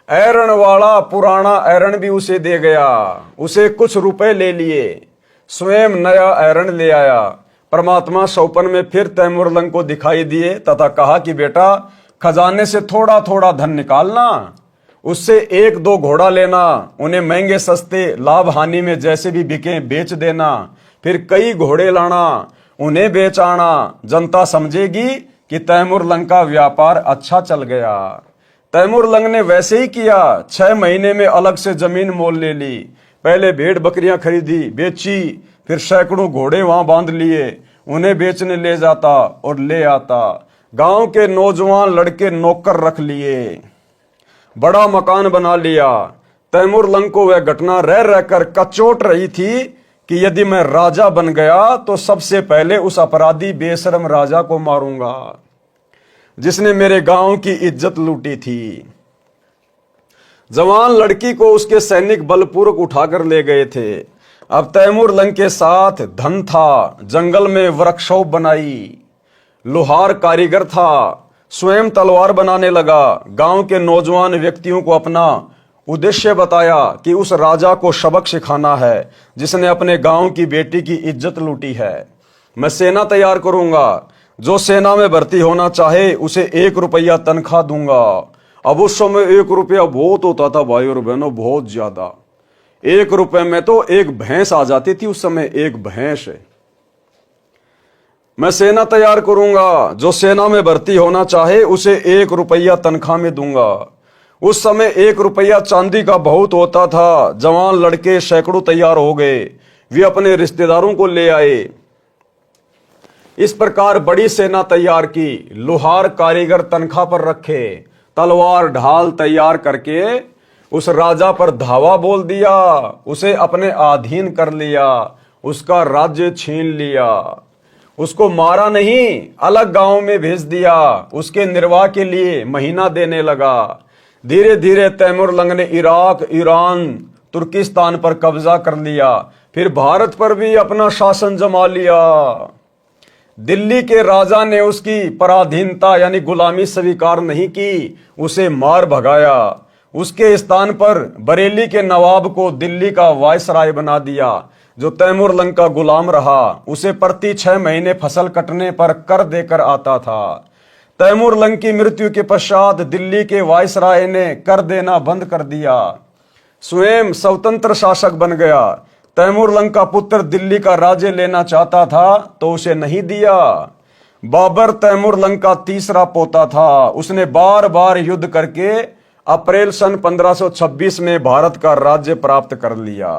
ऐरण वाला पुराना ऐरण भी उसे दे गया, उसे कुछ रुपए ले लिए, स्वयं नया ऐरण ले आया। परमात्मा स्वप्न में फिर तैमूर लंग को दिखाई दिए तथा कहा कि बेटा खजाने से थोड़ा थोड़ा धन निकालना, उससे 1-2 घोड़ा लेना, उन्हें महंगे सस्ते लाभ हानि में जैसे भी बिके बेच देना, फिर कई घोड़े लाना, उन्हें बेच आना। जनता समझेगी कि तैमूर लंग का व्यापार अच्छा चल गया। तैमूर लंग ने वैसे ही किया। 6 महीने में अलग से जमीन मोल ले ली। पहले भेड़ बकरियां खरीदी, बेची, फिर सैकड़ों घोड़े वहां बांध लिए, उन्हें बेचने ले जाता और ले आता। गांव के नौजवान लड़के नौकर रख लिए, बड़ा मकान बना लिया। तैमूर लंग को वह घटना रह रहकर कचोट रही थी कि यदि मैं राजा बन गया तो सबसे पहले उस अपराधी बेशरम राजा को मारूंगा जिसने मेरे गांव की इज्जत लूटी थी। जवान लड़की को उसके सैनिक बलपूर्वक उठाकर ले गए थे। अब तैमूर लंग के साथ धन था, जंगल में वर्कशॉप बनाई, लोहार कारीगर था, स्वयं तलवार बनाने लगा। गांव के नौजवान व्यक्तियों को अपना उद्देश्य बताया कि उस राजा को सबक सिखाना है जिसने अपने गांव की बेटी की इज्जत लूटी है। मैं सेना तैयार करूंगा, जो सेना में भर्ती होना चाहे उसे 1 रुपया तनख्वाह दूंगा। अब उस समय 1 रुपया बहुत होता था भाई और बहनों, बहुत ज्यादा। 1 रुपए में तो एक भैंस आ जाती थी उस समय, एक भैंस। मैं सेना तैयार करूंगा, जो सेना में भर्ती होना चाहे उसे 1 रुपया तनख्वाह में दूंगा। उस समय 1 रुपया चांदी का बहुत होता था। जवान लड़के सैकड़ों तैयार हो गए, वे अपने रिश्तेदारों को ले आए। इस प्रकार बड़ी सेना तैयार की, लोहार कारीगर तनख्वाह पर रखे, तलवार ढाल तैयार करके उस राजा पर धावा बोल दिया, उसे अपने अधीन कर लिया, उसका राज्य छीन लिया। उसको मारा नहीं, अलग गांव में भेज दिया, उसके निर्वाह के लिए महीना देने लगा। धीरे धीरे तैमूर लंग ने इराक, ईरान, तुर्किस्तान पर कब्जा कर लिया, फिर भारत पर भी अपना शासन जमा लिया। दिल्ली के राजा ने उसकी पराधीनता यानी गुलामी स्वीकार नहीं की, उसे मार भगाया। उसके स्थान पर बरेली के नवाब को दिल्ली का वायसराय बना दिया, जो तैमूर लंग का गुलाम रहा। उसे प्रति 6 महीने फसल कटने पर कर देकर आता था। तैमूर लंग की मृत्यु के पश्चात दिल्ली के वायसराय ने कर देना बंद कर दिया, स्वयं स्वतंत्र शासक बन गया। तैमूर लंग का पुत्र दिल्ली का राज्य लेना चाहता था तो उसे नहीं दिया। बाबर तैमूर लंग का तीसरा पोता था। उसने बार बार युद्ध करके अप्रैल सन 1526 में भारत का राज्य प्राप्त कर लिया।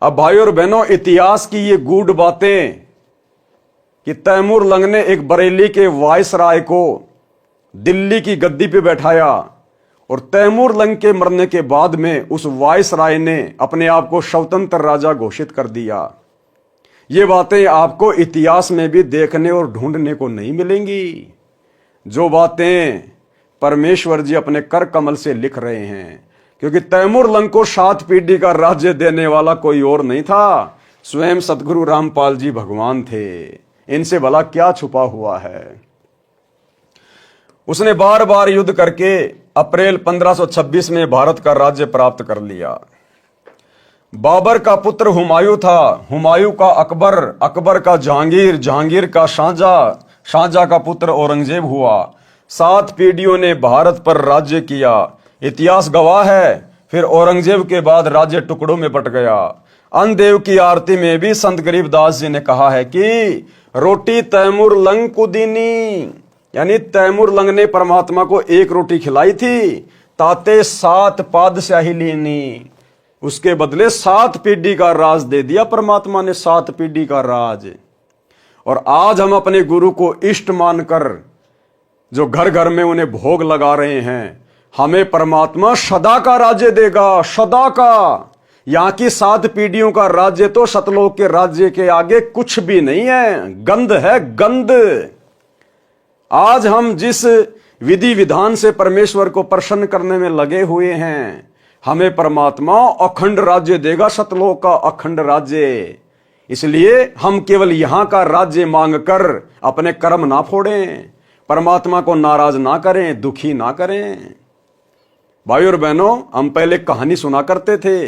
अब भाइयों और बहनों, इतिहास की ये गूढ़ बातें कि तैमूर लंग ने एक बरेली के वायसराय को दिल्ली की गद्दी पे बैठाया और तैमूर लंग के मरने के बाद में उस वायसराय ने अपने आप को स्वतंत्र राजा घोषित कर दिया। ये बातें आपको इतिहास में भी देखने और ढूंढने को नहीं मिलेंगी। जो बातें परमेश्वर जी अपने कर कमल से लिख रहे हैं, क्योंकि तैमूर लंग को 7 पीढ़ी का राज्य देने वाला कोई और नहीं था, स्वयं सतगुरु रामपाल जी भगवान थे। इनसे भला क्या छुपा हुआ है। उसने बार बार युद्ध करके अप्रैल 1526 में भारत का राज्य प्राप्त कर लिया। बाबर का पुत्र हुमायूं था, हुमायूं का अकबर, अकबर का जहांगीर, जहांगीर का शाहजहां, शाहजहां का पुत्र औरंगजेब हुआ। 7 पीढ़ियों ने भारत पर राज्य किया। इतिहास गवाह है, फिर औरंगजेब के बाद राज्य टुकड़ों में बट गया। अन्नदेव की आरती में भी संत गरीबदास जी ने कहा है कि रोटी तैमूर लंग को दीनी, यानी तैमूर लंग ने परमात्मा को एक रोटी खिलाई थी, ताते 7 पादशाही लीनी, उसके बदले 7 पीढ़ी का राज दे दिया परमात्मा ने, 7 पीढ़ी का राज। और आज हम अपने गुरु को इष्ट मानकर जो घर घर में उन्हें भोग लगा रहे हैं, हमें परमात्मा सदा का राज्य देगा, सदा का। यहां की 7 पीढ़ियों का राज्य तो सतलोक के राज्य के आगे कुछ भी नहीं है, गंध है, गंध। आज हम जिस विधि विधान से परमेश्वर को प्रसन्न करने में लगे हुए हैं, हमें परमात्मा अखंड राज्य देगा, सतलोक का अखंड राज्य। इसलिए हम केवल यहां का राज्य मांगकर अपने कर्म ना फोड़ें, परमात्मा को नाराज ना करें, दुखी ना करें। भाई और बहनों, हम पहले कहानी सुना करते थे।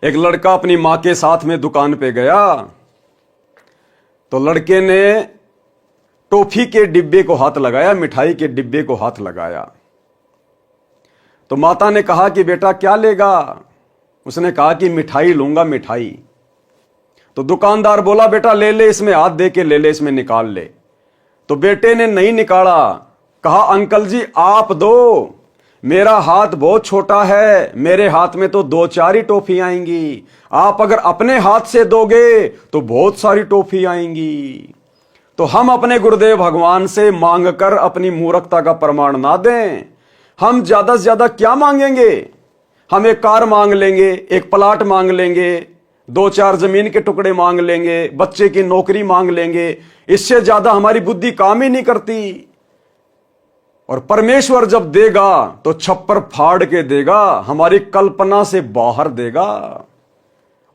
एक लड़का अपनी मां के साथ में दुकान पे गया, तो लड़के ने टॉफी के डिब्बे को हाथ लगाया, मिठाई के डिब्बे को हाथ लगाया। तो माता ने कहा कि बेटा क्या लेगा? उसने कहा कि मिठाई लूंगा, मिठाई। तो दुकानदार बोला बेटा ले ले, इसमें हाथ दे के ले ले, इसमें निकाल ले। तो बेटे ने नहीं निकाला, कहा अंकल जी आप दो, मेरा हाथ बहुत छोटा है, मेरे हाथ में तो 2-4 ही टॉफी आएंगी, आप अगर अपने हाथ से दोगे तो बहुत सारी टॉफी आएंगी। तो हम अपने गुरुदेव भगवान से मांगकर अपनी मूर्खता का प्रमाण ना दें। हम ज्यादा से ज्यादा क्या मांगेंगे? हम एक कार मांग लेंगे, एक प्लाट मांग लेंगे, 2-4 जमीन के टुकड़े मांग लेंगे, बच्चे की नौकरी मांग लेंगे। इससे ज्यादा हमारी बुद्धि काम ही नहीं करती। और परमेश्वर जब देगा तो छप्पर फाड़ के देगा, हमारी कल्पना से बाहर देगा।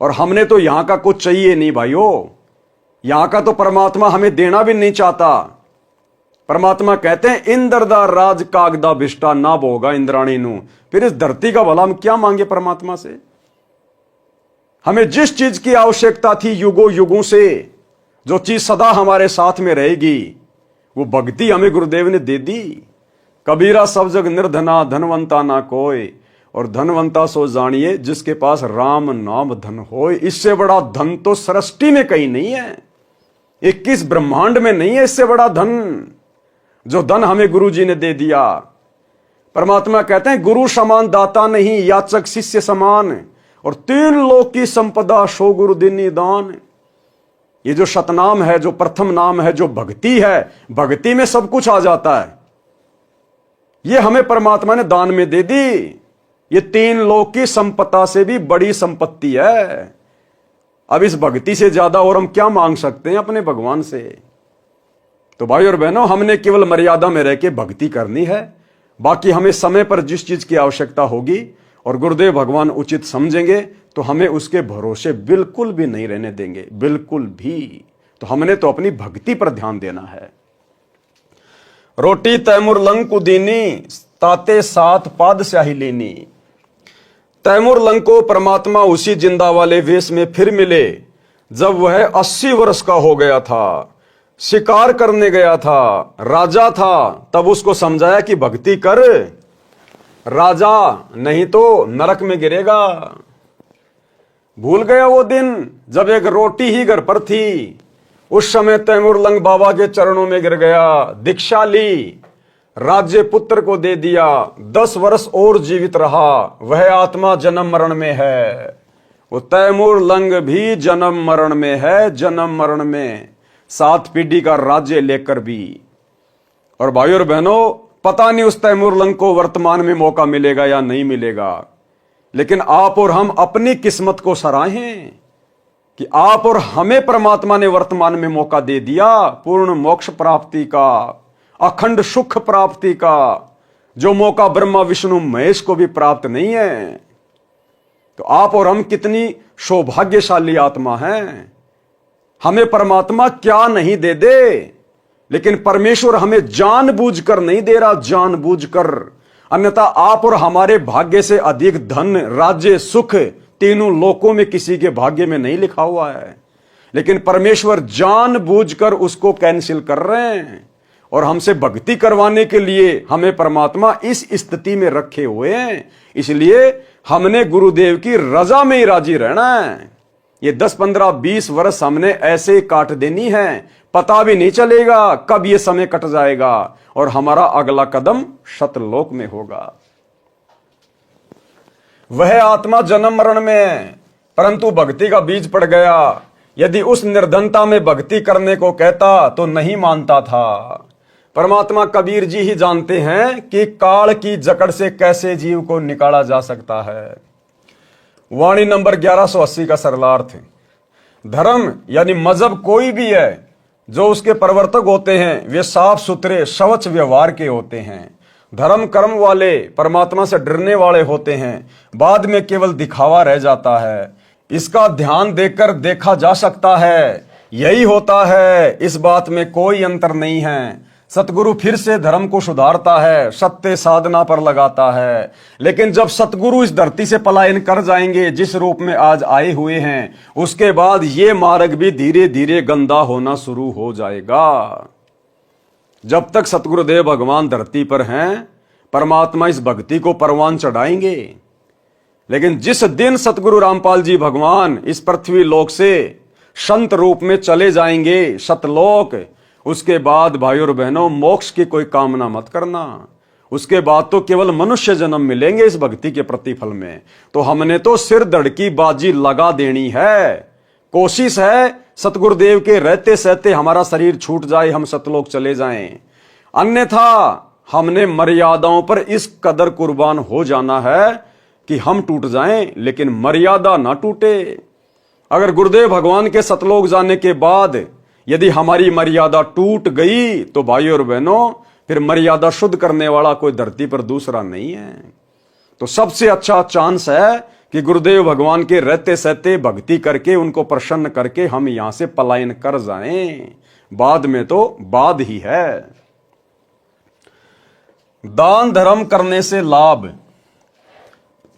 और हमने तो यहां का कुछ चाहिए नहीं भाइयों, यहां का तो परमात्मा हमें देना भी नहीं चाहता। परमात्मा कहते हैं इंद्रदा राज कागदा भिष्टा ना भोगा इंद्राणी नु। फिर इस धरती का भला हम क्या मांगे परमात्मा से? हमें जिस चीज की आवश्यकता थी युगों युगों से, जो चीज सदा हमारे साथ में रहेगी, वो भक्ति हमें गुरुदेव ने दे दी। कबीरा सब जग निर्धना धनवंता ना कोई, और धनवंता सो जानिए जिसके पास राम नाम धन होए। इससे बड़ा धन तो सृष्टि में कहीं नहीं है, 21 ब्रह्मांड में नहीं है इससे बड़ा धन, जो धन हमें गुरु जी ने दे दिया। परमात्मा कहते हैं गुरु समान दाता नहीं, याचक शिष्य समान, और 3 लोक की संपदा सो गुरु दीनी दान। ये जो सतनाम है, जो प्रथम नाम है, जो भक्ति है, भक्ति में सब कुछ आ जाता है। ये हमें परमात्मा ने दान में दे दी। ये 3 लोक की संपदा से भी बड़ी संपत्ति है। अब इस भक्ति से ज्यादा और हम क्या मांग सकते हैं अपने भगवान से? तो भाई और बहनों, हमने केवल मर्यादा में रह के भक्ति करनी है। बाकी हमें समय पर जिस चीज की आवश्यकता होगी और गुरुदेव भगवान उचित समझेंगे तो हमें उसके भरोसे बिल्कुल भी नहीं रहने देंगे, बिल्कुल भी। तो हमने तो अपनी भक्ति पर ध्यान देना है। रोटी तैमूर लंग को दीनी, ताते 7 पादशाही लीनी। तैमूर लंग को परमात्मा उसी जिंदा वाले वेश में फिर मिले जब वह 80 वर्ष का हो गया था, शिकार करने गया था, राजा था। तब उसको समझाया कि भक्ति कर राजा, नहीं तो नरक में गिरेगा। भूल गया वो दिन जब एक रोटी ही घर पर थी। उस समय तैमूर लंग बाबा के चरणों में गिर गया, दीक्षा ली, राज्य पुत्र को दे दिया। 10 वर्ष और जीवित रहा। वह आत्मा जन्म मरण में है, वो तैमूर लंग भी जन्म मरण में है, जन्म मरण में, 7 पीढ़ी का राज्य लेकर भी। और भाइयों और बहनों, पता नहीं उस तैमूर लंग को वर्तमान में मौका मिलेगा या नहीं मिलेगा, लेकिन आप और हम अपनी किस्मत को सराहें कि आप और हमें परमात्मा ने वर्तमान में मौका दे दिया पूर्ण मोक्ष प्राप्ति का, अखंड सुख प्राप्ति का, जो मौका ब्रह्मा विष्णु महेश को भी प्राप्त नहीं है। तो आप और हम कितनी सौभाग्यशाली आत्मा हैं। हमें परमात्मा क्या नहीं दे दे, लेकिन परमेश्वर हमें जानबूझकर नहीं दे रहा, जानबूझकर। अन्यथा आप और हमारे भाग्य से अधिक धन, राज्य, सुख तीनों लोकों में किसी के भाग्य में नहीं लिखा हुआ है, लेकिन परमेश्वर जानबूझकर उसको कैंसिल कर रहे हैं और हमसे भक्ति करवाने के लिए हमें परमात्मा इस स्थिति में रखे हुए हैं। इसलिए हमने गुरुदेव की रजा में ही राजी रहना है। ये 10, 15, 20 वर्ष हमने ऐसे ही काट देनी है, पता भी नहीं चलेगा कब ये समय कट जाएगा और हमारा अगला कदम सतलोक में होगा। वह आत्मा जन्म मरण में है, परंतु भक्ति का बीज पड़ गया। यदि उस निर्धनता में भक्ति करने को कहता तो नहीं मानता था। परमात्मा कबीर जी ही जानते हैं कि काल की जकड़ से कैसे जीव को निकाला जा सकता है। वाणी नंबर 1180 का सरलार्थ है, धर्म यानी मजहब कोई भी है, जो उसके प्रवर्तक होते हैं वे साफ सुथरे शवच व्यवहार के होते हैं। धर्म कर्म वाले परमात्मा से डरने वाले होते हैं, बाद में केवल दिखावा रह जाता है। इसका ध्यान देकर देखा जा सकता है, यही होता है, इस बात में कोई अंतर नहीं है। सतगुरु फिर से धर्म को सुधारता है, सत्य साधना पर लगाता है। लेकिन जब सतगुरु इस धरती से पलायन कर जाएंगे जिस रूप में आज आए हुए हैं, उसके बाद ये मार्ग भी धीरे धीरे गंदा होना शुरू हो जाएगा। जब तक सतगुरुदेव भगवान धरती पर हैं, परमात्मा इस भक्ति को परवान चढ़ाएंगे। लेकिन जिस दिन सतगुरु रामपाल जी भगवान इस पृथ्वी लोक से संत रूप में चले जाएंगे सतलोक, उसके बाद भाइयों और बहनों मोक्ष की कोई कामना मत करना। उसके बाद तो केवल मनुष्य जन्म मिलेंगे इस भक्ति के प्रतिफल में। तो हमने तो सिर धड़ की बाजी लगा देनी है। कोशिश है सतगुरुदेव के रहते सहते हमारा शरीर छूट जाए, हम सतलोक चले जाएं। अन्यथा हमने मर्यादाओं पर इस कदर कुर्बान हो जाना है कि हम टूट जाएं, लेकिन मर्यादा ना टूटे। अगर गुरुदेव भगवान के सतलोक जाने के बाद यदि हमारी मर्यादा टूट गई तो भाइयों और बहनों फिर मर्यादा शुद्ध करने वाला कोई धरती पर दूसरा नहीं है। तो सबसे अच्छा चांस है कि गुरुदेव भगवान के रहते सहते भक्ति करके उनको प्रसन्न करके हम यहां से पलायन कर जाएं। बाद में तो बाद ही है। दान धर्म करने से लाभ।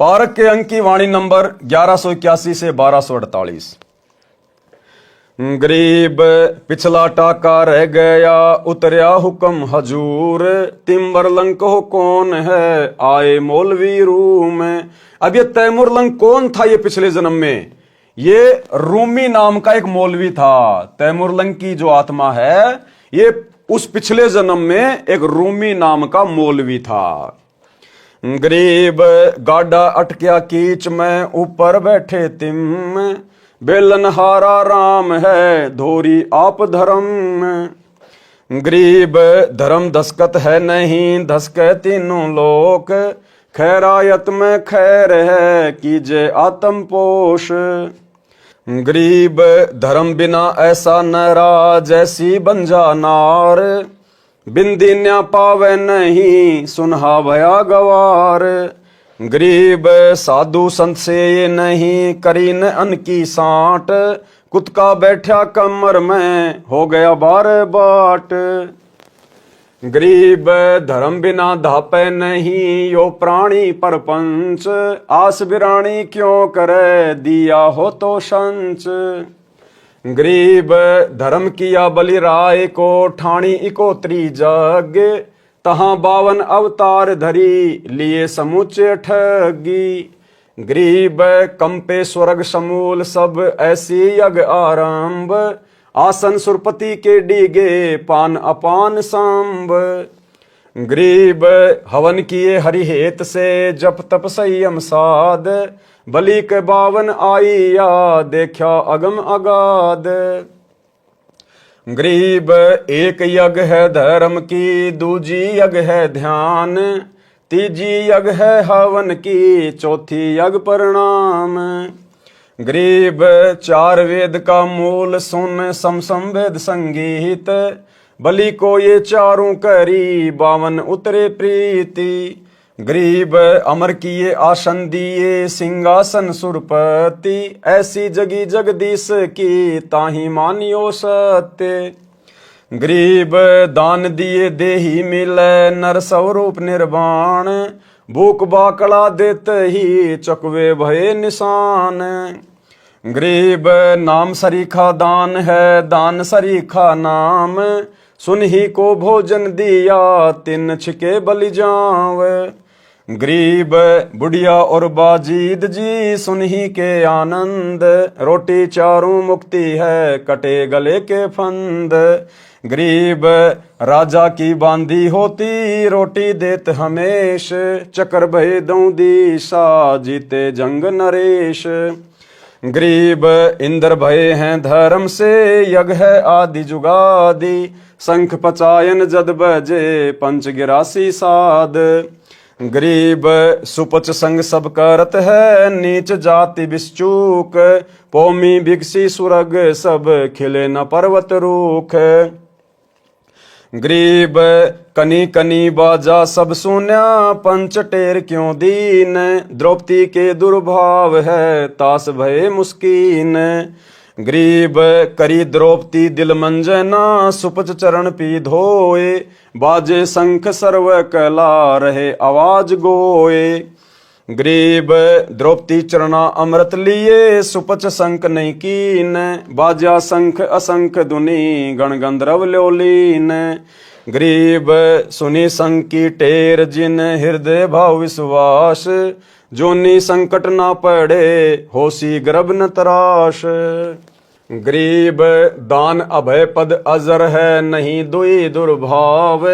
पारक के अंक की वाणी नंबर 1181 से 1248। गरीब पिछला टाका रह गया, उतरया हुक्म हजूर, तिम्बरलंक हो कौन है, आए मौलवी रूम। अब ये तैमूरलंक कौन था? ये पिछले जन्म में ये रूमी नाम का एक मौलवी था। तैमूरलंक की जो आत्मा है ये उस पिछले जन्म में एक रूमी नाम का मौलवी था। गरीब गाड़ा अटकिया कीच में, ऊपर बैठे तिम, बेलनहारा राम है, धोरी आप धर्म। गरीब धर्म दस्कत है नहीं, धसके तीनों लोक, खैरायत में खैर है, कीजे आत्म पोष। गरीब धर्म बिना ऐसा नरा, जैसी बंजा नार, बिंदी न्या पावे नहीं, सुनहा भया गवार। गरीब साधु संत से ये नहीं, करी न अन की साट, कुत्का बैठा कमर में, हो गया बार बाट। गरीब धर्म बिना धापे नहीं, यो प्राणी परपंच, आस बिरानी क्यों करे, दिया हो तो संच। गरीब धर्म किया बलि राय को, ठाणी इकोत्री जग, तहां 52 अवतार धरी, लिए समूचे ठगी। गरीब कंपे स्वर्ग समूल, सब ऐसी यज्ञ आरंभ, आसन सुरपति के डीगे, पान अपान सांब। गरीब हवन किए हरिहेत से, जप तप संयम साध, बलि के 52 आईया, देखा अगम अगाध। गरीब एक यज्ञ है धर्म की, दूजी यज्ञ है ध्यान, तीजी यज्ञ है हवन की, चौथी यज्ञ परिणाम। गरीब 4 वेद का मूल सुन, समसम वेद संगीत, बलि को ये चारों करी, 52 उतरे प्रीति। गरीब अमर किए आसन दिए, सिंहासन सुरपति, ऐसी जगी जगदीश की, ताही मानियो सत्य। गरीब दान दिए देही मिले नर स्वरूप निर्वाण, भूख बाकड़ा देते ही चकवे भये निशान। गरीब नाम सरीखा दान है दान सरीखा नाम, सुन ही को भोजन दिया तिन छिके बलि जाव। गरीब बुढ़िया और बाजीद जी सुन ही के आनंद, रोटी चारों मुक्ति है कटे गले के फंद। गरीब राजा की बांधी होती रोटी देत हमेश, चकर भय दऊं दिशा जीते जंग नरेश। गरीब इंद्र भय हैं धर्म से यज्ञ है आदि जुगादि, शंख पचायन जद बजे पंच गिरासी साध। गरीब सुपच संग सब करत है नीच जाति विश्चूक, पौमी भिक्षी सुरग सब खिले न पर्वत रूख। गरीब कनी कनी बाजा सब सुन्या पंच टेर क्यों दीन, द्रौपदी के दुर्भाव है तास भये मुस्कीन। गरीब करी द्रौपदी दिल मंजना सुपच चरण पी धोए, बाजे शंख सर्व कला रहे आवाज गोए। गरीब द्रौपदी चरणा अमृत लिए सुपच शंख नहीं कीन, बाजा शंख असंख दुनी गण गंधर्व ल्योलीन। गरीब सुनी शंख की टेर जिन हृदय भाव विश्वास, जोनी संकट ना पड़े होसी गर्भ न तराश। गरीब दान अभय पद अजर है नहीं दुई दुर्भाव,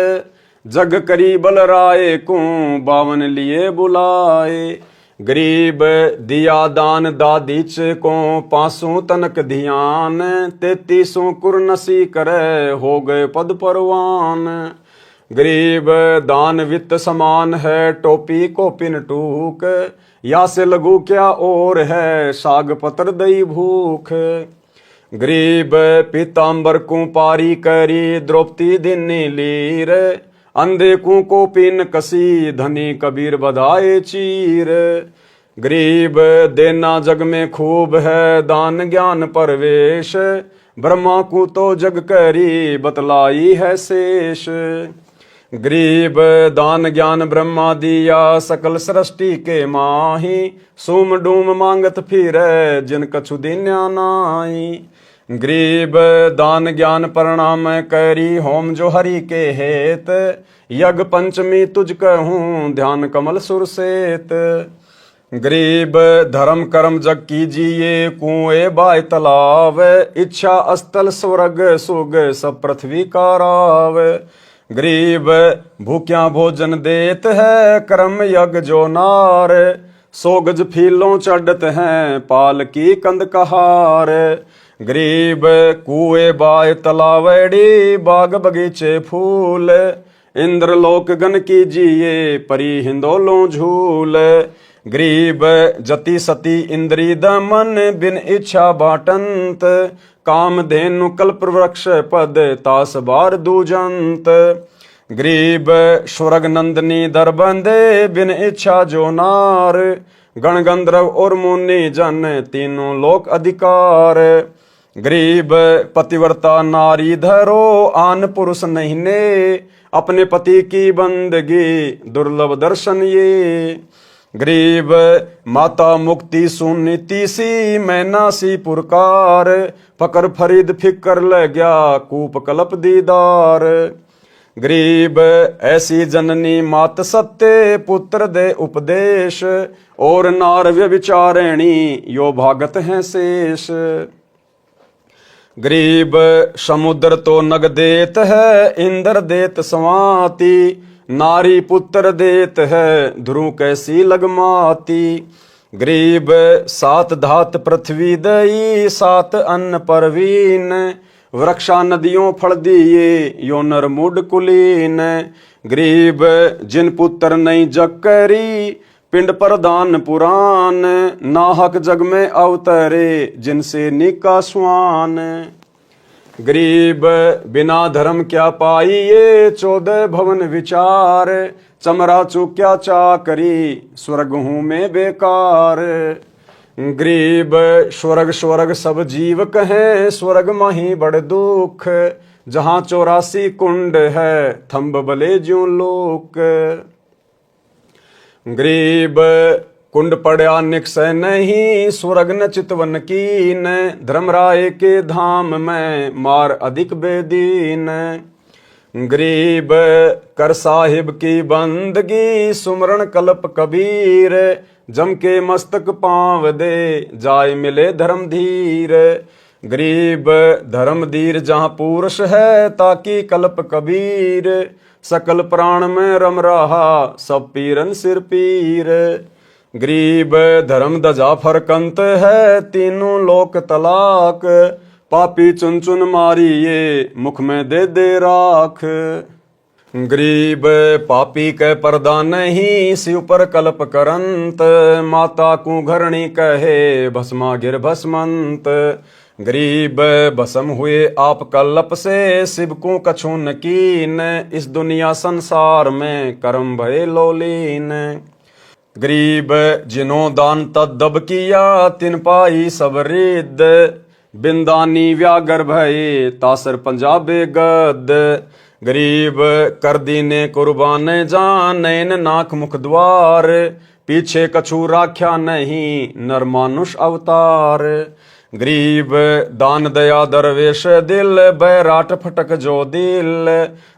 जग करी बलराए को बावन लिए बुलाए। गरीब दिया दान दादीच को पांसों तनक ध्यान, 33 कुरनसी करे हो गए पद परवान। गरीब दान वित्त समान है टोपी को पिन टूक, या से लगू क्या और है साग पत्र दई भूख। गरीब पीताम्बर को पारी करी द्रौपदी दिनी लीर, अंधे को पिन कसी धनी कबीर बधाए चीर। गरीब देना जग में खूब है दान ज्ञान परवेश, ब्रह्मा को तो जग करी बतलाई है शेष। गरीब दान ज्ञान ब्रह्मा दिया सकल सृष्टि के माही, सूम डूम मांगत फिरे जिन कछु दिन्या नाई। गरीब दान ज्ञान प्रणाम करी होम जो हरि के हेत, यज्ञ पंचमी तुझ कहूँ ध्यान कमल सुरसेत। गरीब धर्म कर्म जग कीजिए कुएं बाय तालाब, इच्छा अस्थल स्वर्ग सुग सब पृथ्वी का राव। गरीब भूख्या भोजन देत है कर्म यज्ञ जो नार, सो गज फीलों चढ़त हैं पाल की कंद कहार। गरीब कुएं बाय तलावड़ी बाग बगीचे फूल, इंद्र लोक गण कीजिए परी हिंदोलों झूल। गरीब जति सती इंद्री दमन बिन इच्छा बाटंत, काम धेनु कल्प वृक्ष पद तास बार दूजंत। गरीब स्वर्ग नंदनी दर बंदे बिन इच्छा जो नार, गण गंधर्व और मुनि जन तीनों लोक अधिकार। गरीब पतिव्रता नारी धरो आन पुरुष नहीं ने, अपने पति की बंदगी दुर्लभ दर्शन ये। गरीब माता मुक्ति सुनीति सी मैना सी पुरकार, फकर फरीद फिकर ल गया कूप कलप दीदार। गरीब ऐसी जननी मात सत्य पुत्र दे उपदेश, और नार व्यभिचारिणी यो भागत हैं शेष। गरीब समुद्र तो नग देत है इंद्र देत स्वाति, नारी पुत्र देत है ध्रुव कैसी लगमाती। गरीब 7 धात पृथ्वी दई 7 अन्न परवीन, वृक्षा नदियों फल दिए यो नर मूड कुलीन। गरीब जिन पुत्र नहीं जग करी पिंड प्रदान पुराण, नाहक जग में अवतरे जिनसे निका स्वान। गरीब बिना धर्म क्या पाइए 14 भवन विचार, चमरा चूक्या चाकरी स्वर्ग हूँ में बेकार। गरीब स्वर्ग स्वर्ग सब जीव कहें स्वर्ग माही बड़ दुख, जहां 84 कुंड है थंब बले ज्यों लोक। गरीब कुंड पड़ा निकसै नहीं, स्वर्ग न चितवन कीन, धर्मराय के धाम में मार अधिक बेदीन। गरीब कर साहिब की बंदगी, सुमरण कल्प कबीर, जम के मस्तक पांव दे जाय मिले धर्म धीर। गरीब धर्म धीर जहां पुरुष है, ताकि कल्प कबीर, सकल प्राण में रम रहा सब पीरन सिर पीर। गरीब धर्म दजा फरकंत है, तीनों लोक तलाक, पापी चुन चुन मारिए मुख में दे दे राख। गरीब पापी के पर्दा नहीं, शिव पर कल्प करंत, माता को घरणी कहे भस्मा गिर भस्मंत। गरीब भस्म हुए आप कल्प से, शिव को कछु न कीन, इस दुनिया संसार में कर्म भय लोलीन। गरीब जिन्हों दान तद्दब किया, तिन पाई सब रिद्ध, बिंदानी व्यागर भये तासर पंजाबे गद। गरीब कर दीने कुर्बान जान, नैन नाक मुख द्वार, पीछे कछु राख्या नहीं नर मानुष अवतार। गरीब दान दया दरवेश दिल, बैराट फटक जो दिल,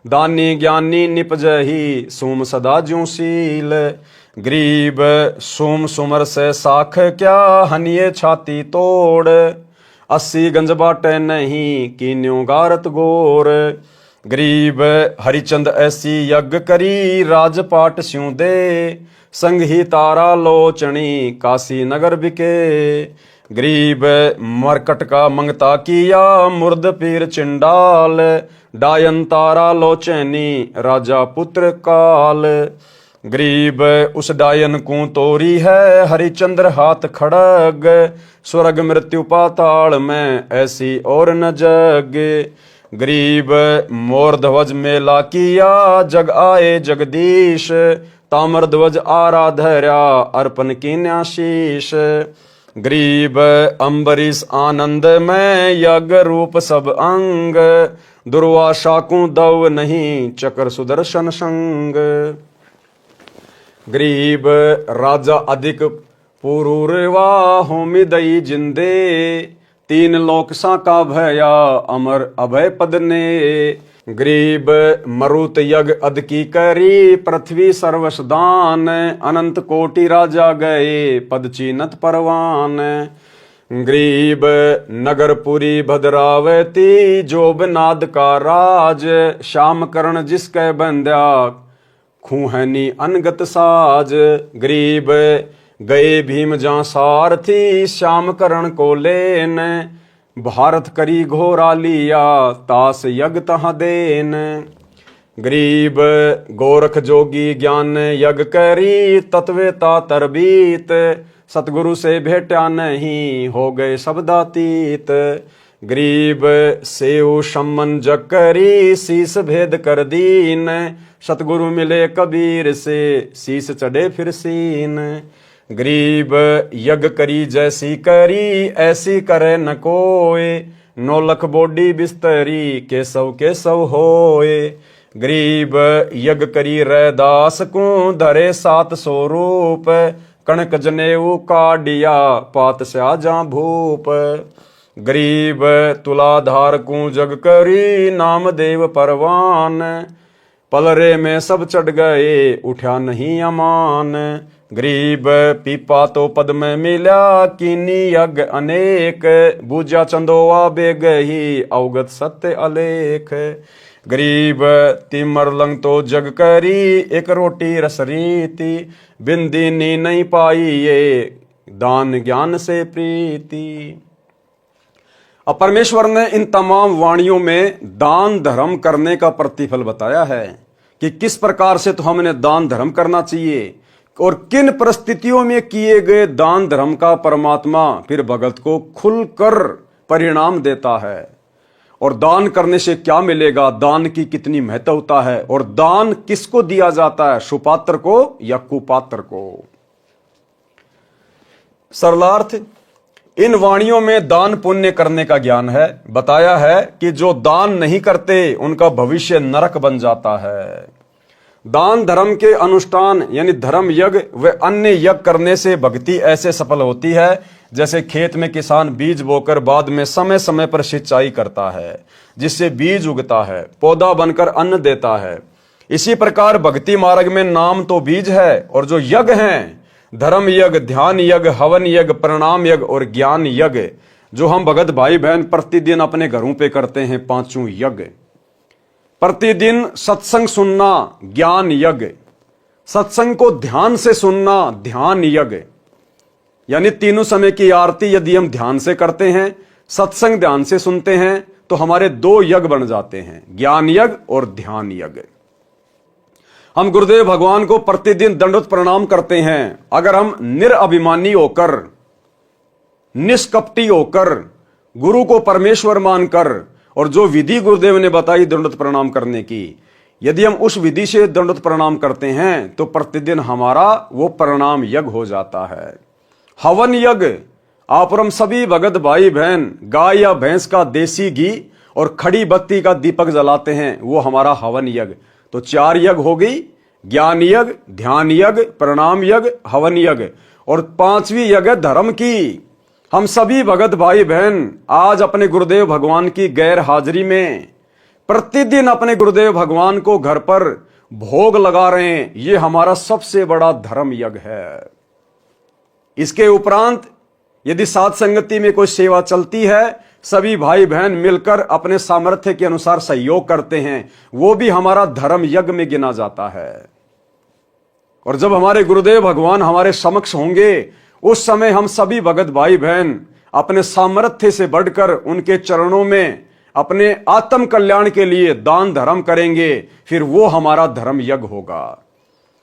दानी ज्ञानी निपजही सूम सदा ज्यों सील। गरीब सूम सुमर से साख क्या, हनिये छाती तोड़, 80 गंज बाटे नहीं कीन्यों गारत गोर। गरीब हरिचंद ऐसी यज्ञ करी, राजपाट स्यों दे, संग ही तारा लोचनी काशी नगर बिके। गरीब मरकट का मंगता किया, मुर्द पीर चिंडाल, डायन तारा लोचनी राजा पुत्र काल। गरीब उस डायन को तोरी है, हरिचंद्र हाथ खड़ग, स्वर्ग मृत्यु पाताल में ऐसी और न जग। गरीब मोर ध्वज मेला किया, जग आए जगदीश, ताम्र ध्वज आराधर्या अर्पण की न्याशीष। गरीब अम्बरीश आनंद में यज्ञ रूप सब अंग, दुर्वासा को दव नहीं चक्र सुदर्शन संग। गरीब राजा अधिक पुरूरवा होमि दई जिंदे, तीन लोक साका भया अमर अभय पद ने। गरीब मरुत यज्ञ अध की करी, पृथ्वी सर्वस दान, अनंत कोटि राजा गए पद चीनत परवान। गरीब नगरपुरी भद्रावती, जोब नाद का राज, श्याम करण जिसके बंद्या खूहनी अनगत साज। गरीब गए भीम जहाँ सारथी, श्याम करण को लेन, भारत करी घोरा लिया तास यज्ञ तहाँ देन। गरीब गोरख जोगी ज्ञान यज्ञ करी, तत्वेता तरबीत, सतगुरु से भेटा नहीं हो गए शब्दातीत। गरीब सेव सम्मन जग करी, शीस भेद कर दीन, सतगुरु मिले कबीर से शीस चढ़े फिर सीन। गरीब यज्ञ करी जैसी करी, ऐसी करे न कोय, 9 लख बोडी बिस्तरी केसव होए। गरीब यज्ञ करी रैदास को, धरे 700 रूप, कणक जनेऊ काडिया पात स्या जा भूप। गरीब तुलाधार को जग करी, नाम देव परवान, पलरे में सब चढ़ गए उठा नहीं अमान। गरीब पीपा तो पद में मिला, कीनी यज्ञ अनेक, बूझा चंदोआ बेगही अवगत सत्य अलेख। गरीब तिमर लंग तो जग करी, एक रोटी रस रीति, बिंदीनी नहीं पाई ये दान ज्ञान से प्रीति। अब परमेश्वर ने इन तमाम वाणियों में दान धर्म करने का प्रतिफल बताया है कि किस प्रकार से तो हमें दान धर्म करना चाहिए और किन परिस्थितियों में किए गए दान धर्म का परमात्मा फिर भगत को खुलकर परिणाम देता है। और दान करने से क्या मिलेगा, दान की कितनी महत्वता है और दान किसको दिया जाता है, सुपात्र को या कुपात्र को। सरलार्थ, इन वाणियों में दान पुण्य करने का ज्ञान है। बताया है कि जो दान नहीं करते उनका भविष्य नरक बन जाता है। दान धर्म के अनुष्ठान यानी धर्म यज्ञ व अन्य यज्ञ करने से भक्ति ऐसे सफल होती है जैसे खेत में किसान बीज बोकर बाद में समय समय पर सिंचाई करता है, जिससे बीज उगता है, पौधा बनकर अन्न देता है। इसी प्रकार भक्ति मार्ग में नाम तो बीज है और जो यज्ञ हैं, धर्म यज्ञ, ध्यान यज्ञ, हवन यज्ञ, प्रणाम यज्ञ और ज्ञान यज्ञ, जो हम भगत भाई बहन प्रतिदिन अपने घरों पे करते हैं, पांचों यज्ञ। प्रतिदिन सत्संग सुनना, ज्ञान यज्ञ। सत्संग को ध्यान से सुनना, ध्यान यज्ञ। यानी तीनों समय की आरती यदि हम ध्यान से करते हैं, सत्संग ध्यान से सुनते हैं, तो हमारे दो यज्ञ बन जाते हैं, ज्ञान यज्ञ और ध्यान यज्ञ। हम गुरुदेव भगवान को प्रतिदिन दंडवत प्रणाम करते हैं। अगर हम निरअभिमानी होकर, निष्कपटी होकर, गुरु को परमेश्वर मानकर और जो विधि गुरुदेव ने बताई दंडवत प्रणाम करने की, यदि हम उस विधि से दंडवत प्रणाम करते हैं तो प्रतिदिन हमारा वो प्रणाम यज्ञ हो जाता है। हवन यज्ञ, आप और हम सभी भगत भाई बहन गाय या भैंस का देसी घी और खड़ी बत्ती का दीपक जलाते हैं, वो हमारा हवन यज्ञ। तो 4 यज्ञ हो गई, ज्ञान यज्ञ, ध्यान यज्ञ, प्रणाम यज्ञ, हवन यज्ञ। और 5वीं यज्ञ धर्म की। हम सभी भगत भाई बहन आज अपने गुरुदेव भगवान की गैर हाजिरी में प्रतिदिन अपने गुरुदेव भगवान को घर पर भोग लगा रहे हैं। ये हमारा सबसे बड़ा धर्म यज्ञ है। इसके उपरांत यदि साथ संगति में कोई सेवा चलती है, सभी भाई बहन मिलकर अपने सामर्थ्य के अनुसार सहयोग करते हैं, वो भी हमारा धर्म यज्ञ में गिना जाता है। और जब हमारे गुरुदेव भगवान हमारे समक्ष होंगे, उस समय हम सभी भगत भाई बहन अपने सामर्थ्य से बढ़कर उनके चरणों में अपने आत्म कल्याण के लिए दान धर्म करेंगे, फिर वो हमारा धर्म यज्ञ होगा।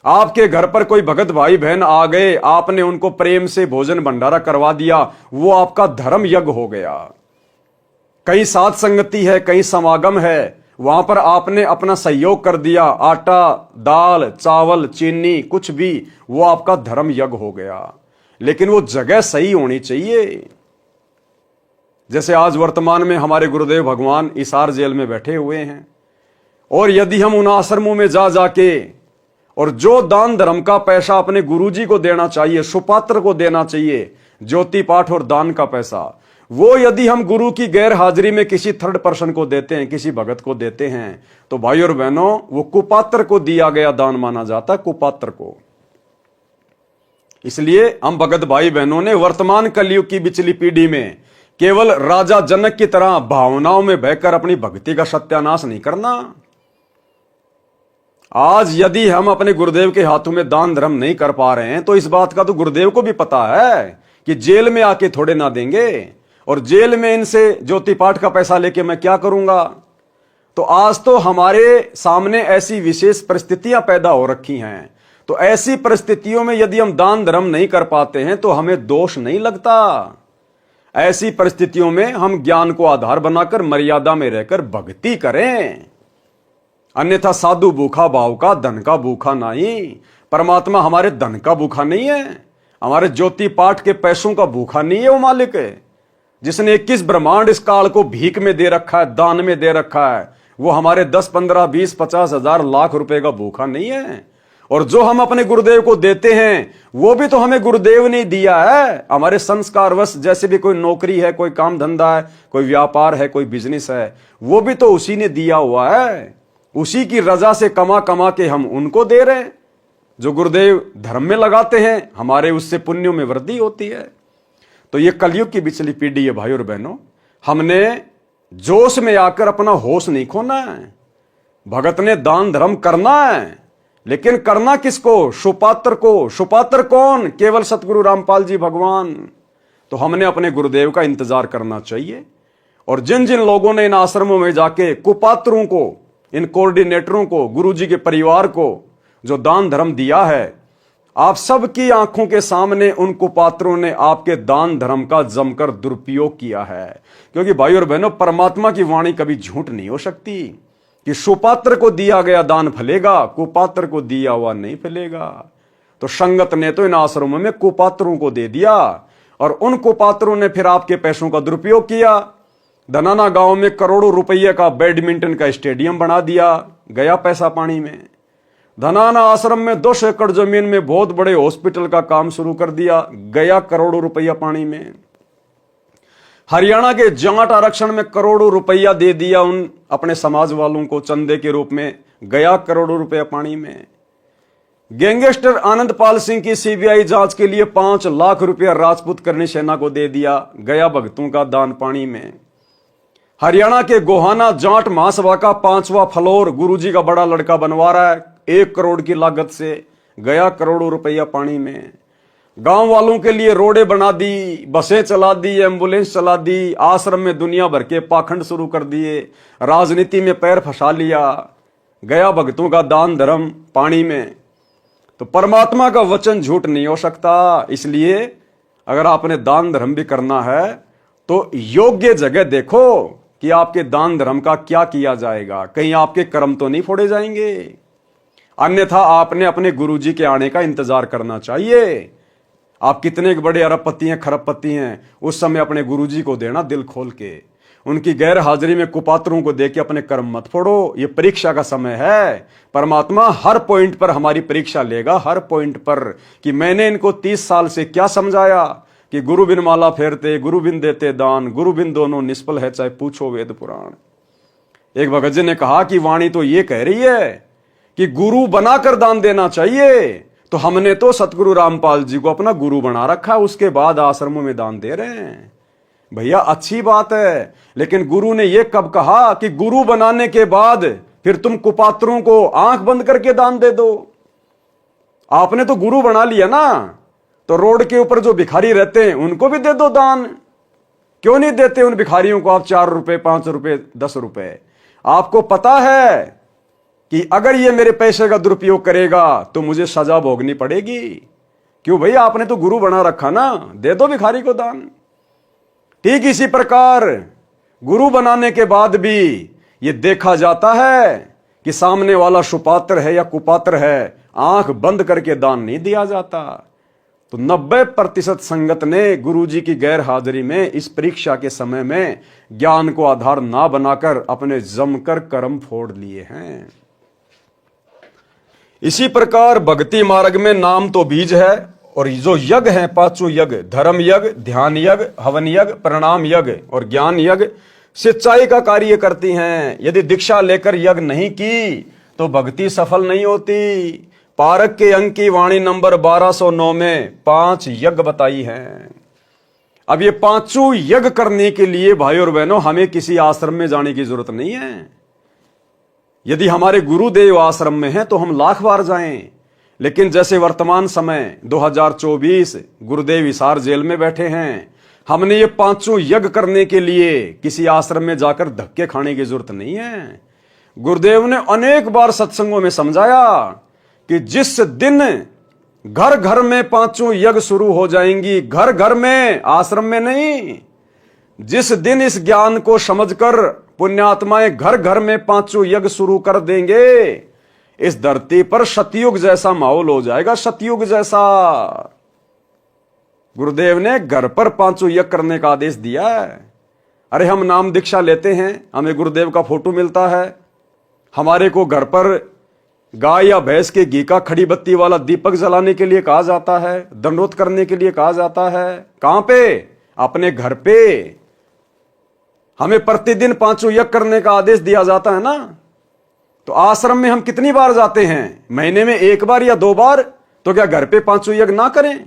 आपके घर पर कोई भगत भाई बहन आ गए, आपने उनको प्रेम से भोजन भंडारा करवा दिया, वो आपका धर्म यज्ञ हो गया। कहीं साथ संगति है, कहीं समागम है, वहां पर आपने अपना सहयोग कर दिया, आटा, दाल, चावल, चीनी, कुछ भी, वो आपका धर्म यज्ञ हो गया। लेकिन वो जगह सही होनी चाहिए। जैसे आज वर्तमान में हमारे गुरुदेव भगवान हिसार जेल में बैठे हुए हैं, और यदि हम उन आश्रमों में जा जाके और जो दान धर्म का पैसा अपने गुरुजी को देना चाहिए, सुपात्र को देना चाहिए, ज्योति पाठ और दान का पैसा, वो यदि हम गुरु की गैर हाजिरी में किसी थर्ड पर्सन को देते हैं, किसी भगत को देते हैं, तो भाई और बहनों, वो कुपात्र को दिया गया दान माना जाता है, कुपात्र को। इसलिए हम भगत भाई बहनों ने वर्तमान कलयुग की बिचली पीढ़ी में केवल राजा जनक की तरह भावनाओं में बहकर अपनी भक्ति का सत्यानाश नहीं करना। आज यदि हम अपने गुरुदेव के हाथों में दान धर्म नहीं कर पा रहे हैं, तो इस बात का तो गुरुदेव को भी पता है कि जेल में आके थोड़े ना देंगे, और जेल में इनसे ज्योति पाठ का पैसा लेके मैं क्या करूंगा। तो आज तो हमारे सामने ऐसी विशेष परिस्थितियां पैदा हो रखी हैं, तो ऐसी परिस्थितियों में यदि हम दान धर्म नहीं कर पाते हैं तो हमें दोष नहीं लगता। ऐसी परिस्थितियों में हम ज्ञान को आधार बनाकर मर्यादा में रहकर भक्ति करें। अन्यथा साधु भूखा भाव का, धन का भूखा नहीं। परमात्मा हमारे धन का भूखा नहीं है, हमारे ज्योति पाठ के पैसों का भूखा नहीं है। वो मालिक है जिसने 21 ब्रह्मांड इस काल को भीख में दे रखा है, दान में दे रखा है, वो हमारे 10, 15, 20, 50 हजार लाख रुपए का भूखा नहीं है। और जो हम अपने गुरुदेव को देते हैं, वो भी तो हमें गुरुदेव ने दिया है। हमारे संस्कारवश जैसे भी कोई नौकरी है, कोई काम धंधा है, कोई व्यापार है, कोई बिजनेस है, वो भी तो उसी ने दिया हुआ है। उसी की रजा से कमा कमा के हम उनको दे रहे हैं। जो गुरुदेव धर्म में लगाते हैं, हमारे उससे पुण्यों में वृद्धि होती है। तो ये कलयुग की बिचली पीढ़ी है भाई और बहनों। हमने जोश में आकर अपना होश नहीं खोना है। भगत ने दान धर्म करना है, लेकिन करना किसको? सुपात्र को। सुपात्र कौन? केवल सतगुरु रामपाल जी भगवान। तो हमने अपने गुरुदेव का इंतजार करना चाहिए। और जिन जिन लोगों ने इन आश्रमों में जाके कुपात्रों को, इन कोऑर्डिनेटरों को, गुरुजी के परिवार को जो दान धर्म दिया है, आप सबकी आंखों के सामने उन कुपात्रों ने आपके दान धर्म का जमकर दुरुपयोग किया है। क्योंकि भाई और बहनों, परमात्मा की वाणी कभी झूठ नहीं हो सकती कि सुपात्र को दिया गया दान फलेगा, कुपात्र को दिया हुआ नहीं फलेगा। तो संगत ने तो इन आश्रमों में कुपात्रों को दे दिया, और उन कुपात्रों ने फिर आपके पैसों का दुरुपयोग किया। धनाना गांव में करोड़ों रुपये का बैडमिंटन का स्टेडियम बना दिया, गया पैसा पानी में। धनाना आश्रम में 200 एकड़ जमीन में बहुत बड़े हॉस्पिटल का काम शुरू कर दिया, गया करोड़ों रुपया पानी में। हरियाणा के जाट आरक्षण में करोड़ों रुपया दे दिया उन अपने समाज वालों को चंदे के रूप में, गया करोड़ों रुपया पानी में। गैंगस्टर आनंदपाल सिंह की सीबीआई जांच के लिए 5 लाख रुपया राजपूत करनी सेना को दे दिया, गया भक्तों का दान पानी में। हरियाणा के गोहाना जाट महासभा का 5वां फ्लोर गुरुजी का बड़ा लड़का बनवा रहा है 1 करोड़ की लागत से, गया करोड़ों रुपया पानी में। गांव वालों के लिए रोडें बना दी, बसें चला दी, एम्बुलेंस चला दी, आश्रम में दुनिया भर के पाखंड शुरू कर दिए, राजनीति में पैर फंसा लिया, गया भक्तों का दान धर्म पानी में। तो परमात्मा का वचन झूठ नहीं हो सकता, इसलिए अगर आपने दान धर्म भी करना है तो योग्य जगह देखो कि आपके दान धर्म का क्या किया जाएगा, कहीं आपके कर्म तो नहीं फोड़े जाएंगे। अन्यथा आपने अपने गुरुजी के आने का इंतजार करना चाहिए। आप कितने बड़े अरबपति हैं, खरबपति हैं, उस समय अपने गुरुजी को देना दिल खोल के। उनकी गैर हाजिरी में कुपात्रों को देके अपने कर्म मत फोड़ो, ये परीक्षा का समय है। परमात्मा हर पॉइंट पर हमारी परीक्षा लेगा, हर पॉइंट पर, कि मैंने इनको 30 साल से क्या समझाया कि गुरु बिन माला फेरते, गुरु बिन देते दान, गुरु बिन दोनों निष्फल है, चाहे पूछो वेद पुराण। एक भगत जी ने कहा कि वाणी तो ये कह रही है कि गुरु बनाकर दान देना चाहिए, तो हमने तो सतगुरु रामपाल जी को अपना गुरु बना रखा, उसके बाद आश्रमों में दान दे रहे हैं। भैया अच्छी बात है, लेकिन गुरु ने यह कब कहा कि गुरु बनाने के बाद फिर तुम कुपात्रों को आंख बंद करके दान दे दो? आपने तो गुरु बना लिया ना, तो रोड के ऊपर जो भिखारी रहते हैं उनको भी दे दो दान। क्यों नहीं देते उन भिखारियों को आप 4 रुपए, 5 रुपए, 10 रुपए? आपको पता है कि अगर ये मेरे पैसे का दुरुपयोग करेगा तो मुझे सजा भोगनी पड़ेगी। क्यों भाई, आपने तो गुरु बना रखा ना, दे दो भिखारी को दान। ठीक इसी प्रकार गुरु बनाने के बाद भी ये देखा जाता है कि सामने वाला सुपात्र है या कुपात्र है, आंख बंद करके दान नहीं दिया जाता। तो 90% संगत ने गुरुजी की गैर हाजिरी में इस परीक्षा के समय में ज्ञान को आधार ना बनाकर अपने जमकर कर्म फोड़ लिए हैं। इसी प्रकार भक्ति मार्ग में नाम तो बीज है, और जो यज्ञ है 5 यज्ञ, धर्म यज्ञ, ध्यान यज्ञ, हवन यज्ञ, प्रणाम यज्ञ और ज्ञान यज्ञ सिंचाई का कार्य करती हैं। यदि दीक्षा लेकर यज्ञ नहीं की तो भक्ति सफल नहीं होती। पारक के अंक की वाणी नंबर 1209 में 5 यज्ञ बताई हैं। अब ये 5 यज्ञ करने के लिए भाई और बहनों हमें किसी आश्रम में जाने की जरूरत नहीं है। यदि हमारे गुरुदेव आश्रम में हैं तो हम लाख बार जाएं, लेकिन जैसे वर्तमान समय 2024 गुरुदेव हिसार जेल में बैठे हैं, हमने ये 5 यज्ञ करने के लिए किसी आश्रम में जाकर धक्के खाने की जरूरत नहीं है। गुरुदेव ने अनेक बार सत्संगों में समझाया कि जिस दिन घर घर में 5 यज्ञ शुरू हो जाएंगी, घर घर में, आश्रम में नहीं, जिस दिन इस ज्ञान को समझकर पुण्यात्माएं घर घर में 5 यज्ञ शुरू कर देंगे, इस धरती पर सतयुग जैसा माहौल हो जाएगा, सतयुग जैसा। गुरुदेव ने घर पर 5 यज्ञ करने का आदेश दिया है। अरे हम नाम दीक्षा लेते हैं, हमें गुरुदेव का फोटो मिलता है, हमारे को घर पर गाय या भैंस के घी का खड़ी बत्ती वाला दीपक जलाने के लिए कहा जाता है, दंडोत करने के लिए कहा जाता है। कहां पे? अपने घर पे। हमें प्रतिदिन 5 यज्ञ करने का आदेश दिया जाता है ना, तो आश्रम में हम कितनी बार जाते हैं? महीने में 1 बार या 2 बार। तो क्या घर पे 5 यज्ञ ना करें?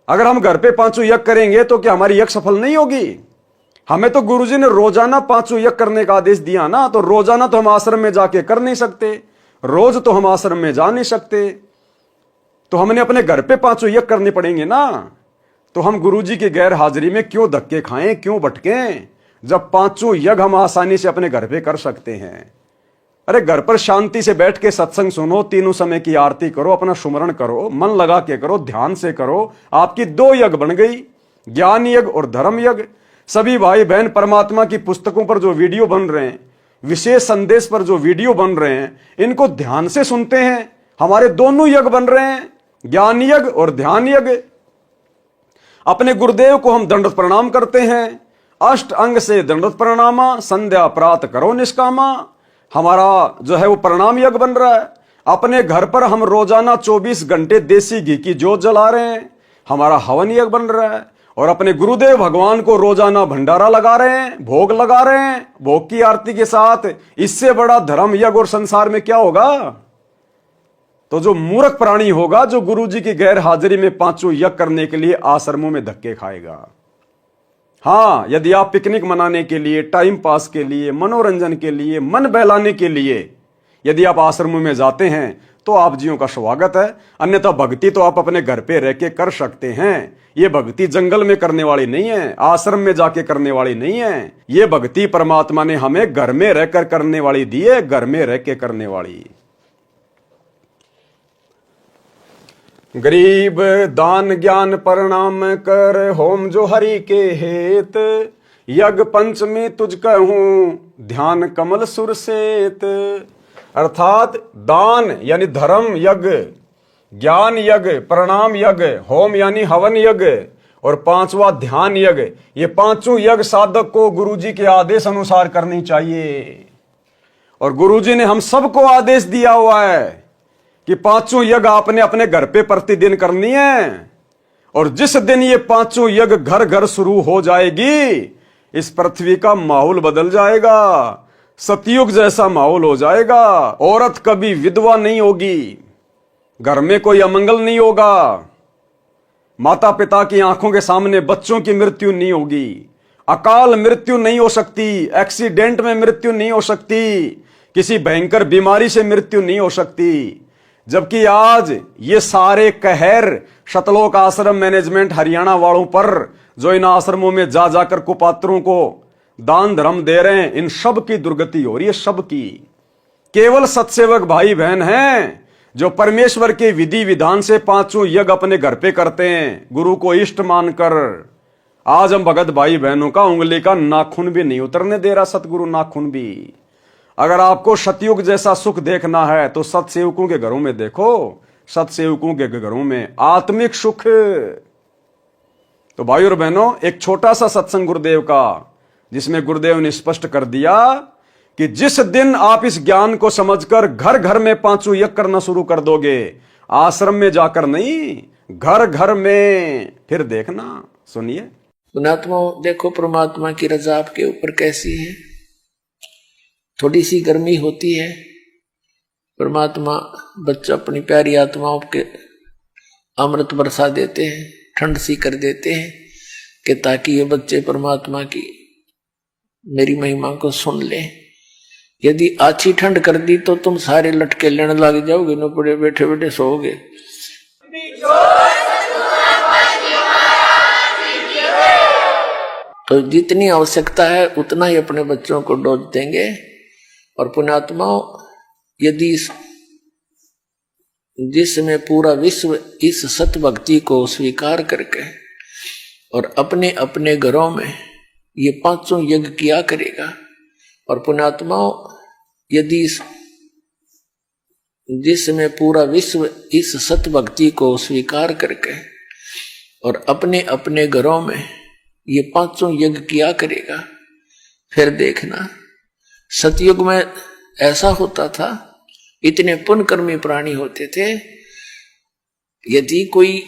अगर हम घर पे 5 यज्ञ करेंगे तो क्या हमारी यज्ञ सफल नहीं होगी? हमें तो गुरुजी ने रोजाना 5 यज्ञ करने का आदेश दिया ना, तो रोजाना तो हम आश्रम में जाके कर नहीं सकते, रोज तो हम आश्रम में जा नहीं सकते, तो हमने अपने घर पे 5 यज्ञ करने पड़ेंगे ना। तो हम गुरुजी की गैर हाजिरी में क्यों धक्के खाएं, क्यों भटकें, जब 5 यज्ञ हम आसानी से अपने घर पे कर सकते हैं। अरे घर पर शांति से बैठ के सत्संग सुनो, 3 समय की आरती करो, अपना सुमरण करो, मन लगा के करो, ध्यान से करो, आपकी 2 यज्ञ बन गई, ज्ञान यज्ञ और धर्म यज्ञ। सभी भाई बहन परमात्मा की पुस्तकों पर जो वीडियो बन रहे हैं, विशेष संदेश पर जो वीडियो बन रहे हैं, इनको ध्यान से सुनते हैं, हमारे दोनों यज्ञ बन रहे हैं, ज्ञान यज्ञ और ध्यान यज्ञ। अपने गुरुदेव को हम दंडवत प्रणाम करते हैं। अष्ट अंग से दंडवत प्रणामा, संध्या प्रात करो निष्कामा। हमारा जो है वो प्रणाम यज्ञ बन रहा है। अपने घर पर हम रोजाना 24 घंटे देसी घी की जोत जला रहे हैं, हमारा हवन यज्ञ बन रहा है। और अपने गुरुदेव भगवान को रोजाना भंडारा लगा रहे हैं, भोग लगा रहे हैं, भोग की आरती के साथ। इससे बड़ा धर्म यज्ञ और संसार में क्या होगा? तो जो मूर्ख प्राणी होगा, जो गुरु जी की गैर हाजिरी में पांचों यज्ञ करने के लिए आश्रमों में धक्के खाएगा। हाँ, यदि आप पिकनिक मनाने के लिए, टाइम पास के लिए, मनोरंजन के लिए, मन बहलाने के लिए यदि आप आश्रमों में जाते हैं तो आप जियों का स्वागत है। अन्यथा भक्ति तो आप अपने घर पे रह के कर सकते हैं। ये भक्ति जंगल में करने वाली नहीं है, आश्रम में जाके करने वाली नहीं है। ये भक्ति परमात्मा ने हमें घर में रहकर करने वाली दी है, घर में रह के करने वाली। गरीब दान ज्ञान प्रणाम कर, होम जो हरि के हेत। यज्ञ पंचमी तुझ कहूं, ध्यान कमल सुर सेत। अर्थात दान यानी धर्म यज्ञ, ज्ञान यज्ञ, प्रणाम यज्ञ, होम यानी हवन यज्ञ और पांचवा ध्यान यज्ञ। ये पांचों यज्ञ साधक को गुरुजी के आदेश अनुसार करनी चाहिए। और गुरुजी ने हम सबको आदेश दिया हुआ है कि पांचों यज्ञ आपने अपने घर पे प्रतिदिन करनी है। और जिस दिन ये पांचों यज्ञ घर घर शुरू हो जाएगी, इस पृथ्वी का माहौल बदल जाएगा, सतयुग जैसा माहौल हो जाएगा। औरत कभी विधवा नहीं होगी, घर में कोई अमंगल नहीं होगा, माता पिता की आंखों के सामने बच्चों की मृत्यु नहीं होगी, अकाल मृत्यु नहीं हो सकती, एक्सीडेंट में मृत्यु नहीं हो सकती, किसी भयंकर बीमारी से मृत्यु नहीं हो सकती। जबकि आज ये सारे कहर शतलोक आश्रम मैनेजमेंट हरियाणा वालों पर, जो इन आश्रमों में जा जाकर कुपात्रों को दान धर्म दे रहे हैं, इन सब की दुर्गति हो रही है, सब की। केवल सत्सेवक भाई बहन हैं जो परमेश्वर के विधि विधान से पांचों यज्ञ अपने घर पे करते हैं, गुरु को इष्ट मानकर। आज हम भगत भाई बहनों का उंगली का नाखून भी नहीं उतरने दे रहा, सतगुरु नाखून भी। अगर आपको सतयुग जैसा सुख देखना है तो सतसेवकों के घरों में देखो, सतसेवकों के घरों में आत्मिक सुख। तो भाई और बहनों, एक छोटा सा सत्संग गुरुदेव का, जिसमें गुरुदेव ने स्पष्ट कर दिया कि जिस दिन आप इस ज्ञान को समझकर घर घर में पांचों यज्ञ करना शुरू कर दोगे, आश्रम में जाकर नहीं, घर घर में, फिर देखना। सुनिए। पुणात्मा, देखो परमात्मा की रजा आपके ऊपर कैसी है। थोड़ी सी गर्मी होती है, परमात्मा बच्चा अपनी प्यारी आत्माओं के अमृत बरसा देते हैं, ठंड सी कर देते हैं कि ताकि ये बच्चे परमात्मा की मेरी महिमा को सुन लें। यदि अच्छी ठंड कर दी तो तुम सारे लटके लेने लग जाओगे, न पड़े बैठे बैठे सोओगे। तो जितनी आवश्यकता है उतना ही अपने बच्चों को डोज देंगे। और पुण्यात्माओं, यदि जिसमें पूरा विश्व इस सत भक्ति को स्वीकार करके और अपने अपने घरों में ये पांचों यज्ञ किया करेगा। और पुण्यात्माओं, यदि जिसमें पूरा विश्व इस सत भक्ति को स्वीकार करके और अपने अपने घरों में ये पांचों यज्ञ किया करेगा, फिर देखना। सतयुग में ऐसा होता था, इतने पुण्यकर्मी प्राणी होते थे, यदि कोई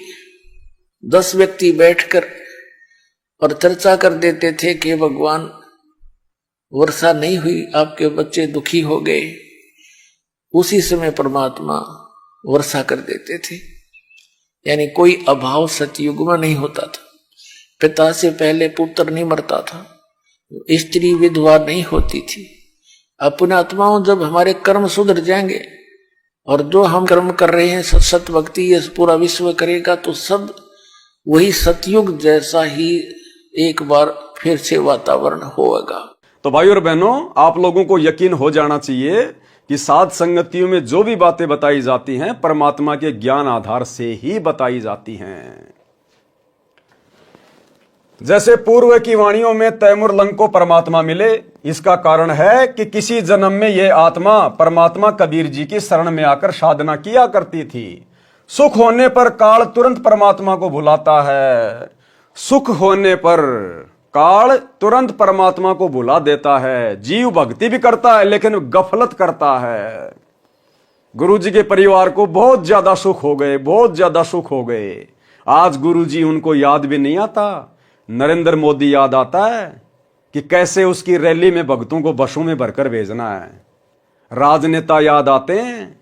10 व्यक्ति बैठकर और चर्चा कर देते थे कि भगवान वर्षा नहीं हुई, आपके बच्चे दुखी हो गए, उसी समय परमात्मा वर्षा कर देते थे। यानी कोई अभाव सतयुग में नहीं होता था। पिता से पहले पुत्र नहीं मरता था, स्त्री विधवा नहीं होती थी। अपने आत्माओं, जब हमारे कर्म सुधर जाएंगे और जो हम कर्म कर रहे हैं सत भक्ति ये पूरा विश्व करेगा, तो सब वही सतयुग जैसा ही एक बार फिर से वातावरण होगा। तो भाई और बहनों, आप लोगों को यकीन हो जाना चाहिए कि साध संगतियों में जो भी बातें बताई जाती हैं परमात्मा के ज्ञान आधार से ही बताई जाती हैं। जैसे पूर्व की वाणियों में तैमूर लंग को परमात्मा मिले, इसका कारण है कि किसी जन्म में यह आत्मा परमात्मा कबीर जी की शरण में आकर साधना किया करती थी। सुख होने पर काल तुरंत परमात्मा को भुलाता है, सुख होने पर काल तुरंत परमात्मा को बुला देता है। जीव भक्ति भी करता है लेकिन गफलत करता है। गुरु जी के परिवार को बहुत ज्यादा सुख हो गए, बहुत ज्यादा सुख हो गए। आज गुरु जी उनको याद भी नहीं आता। नरेंद्र मोदी याद आता है कि कैसे उसकी रैली में भक्तों को बसों में भरकर भेजना है। राजनेता याद आते हैं,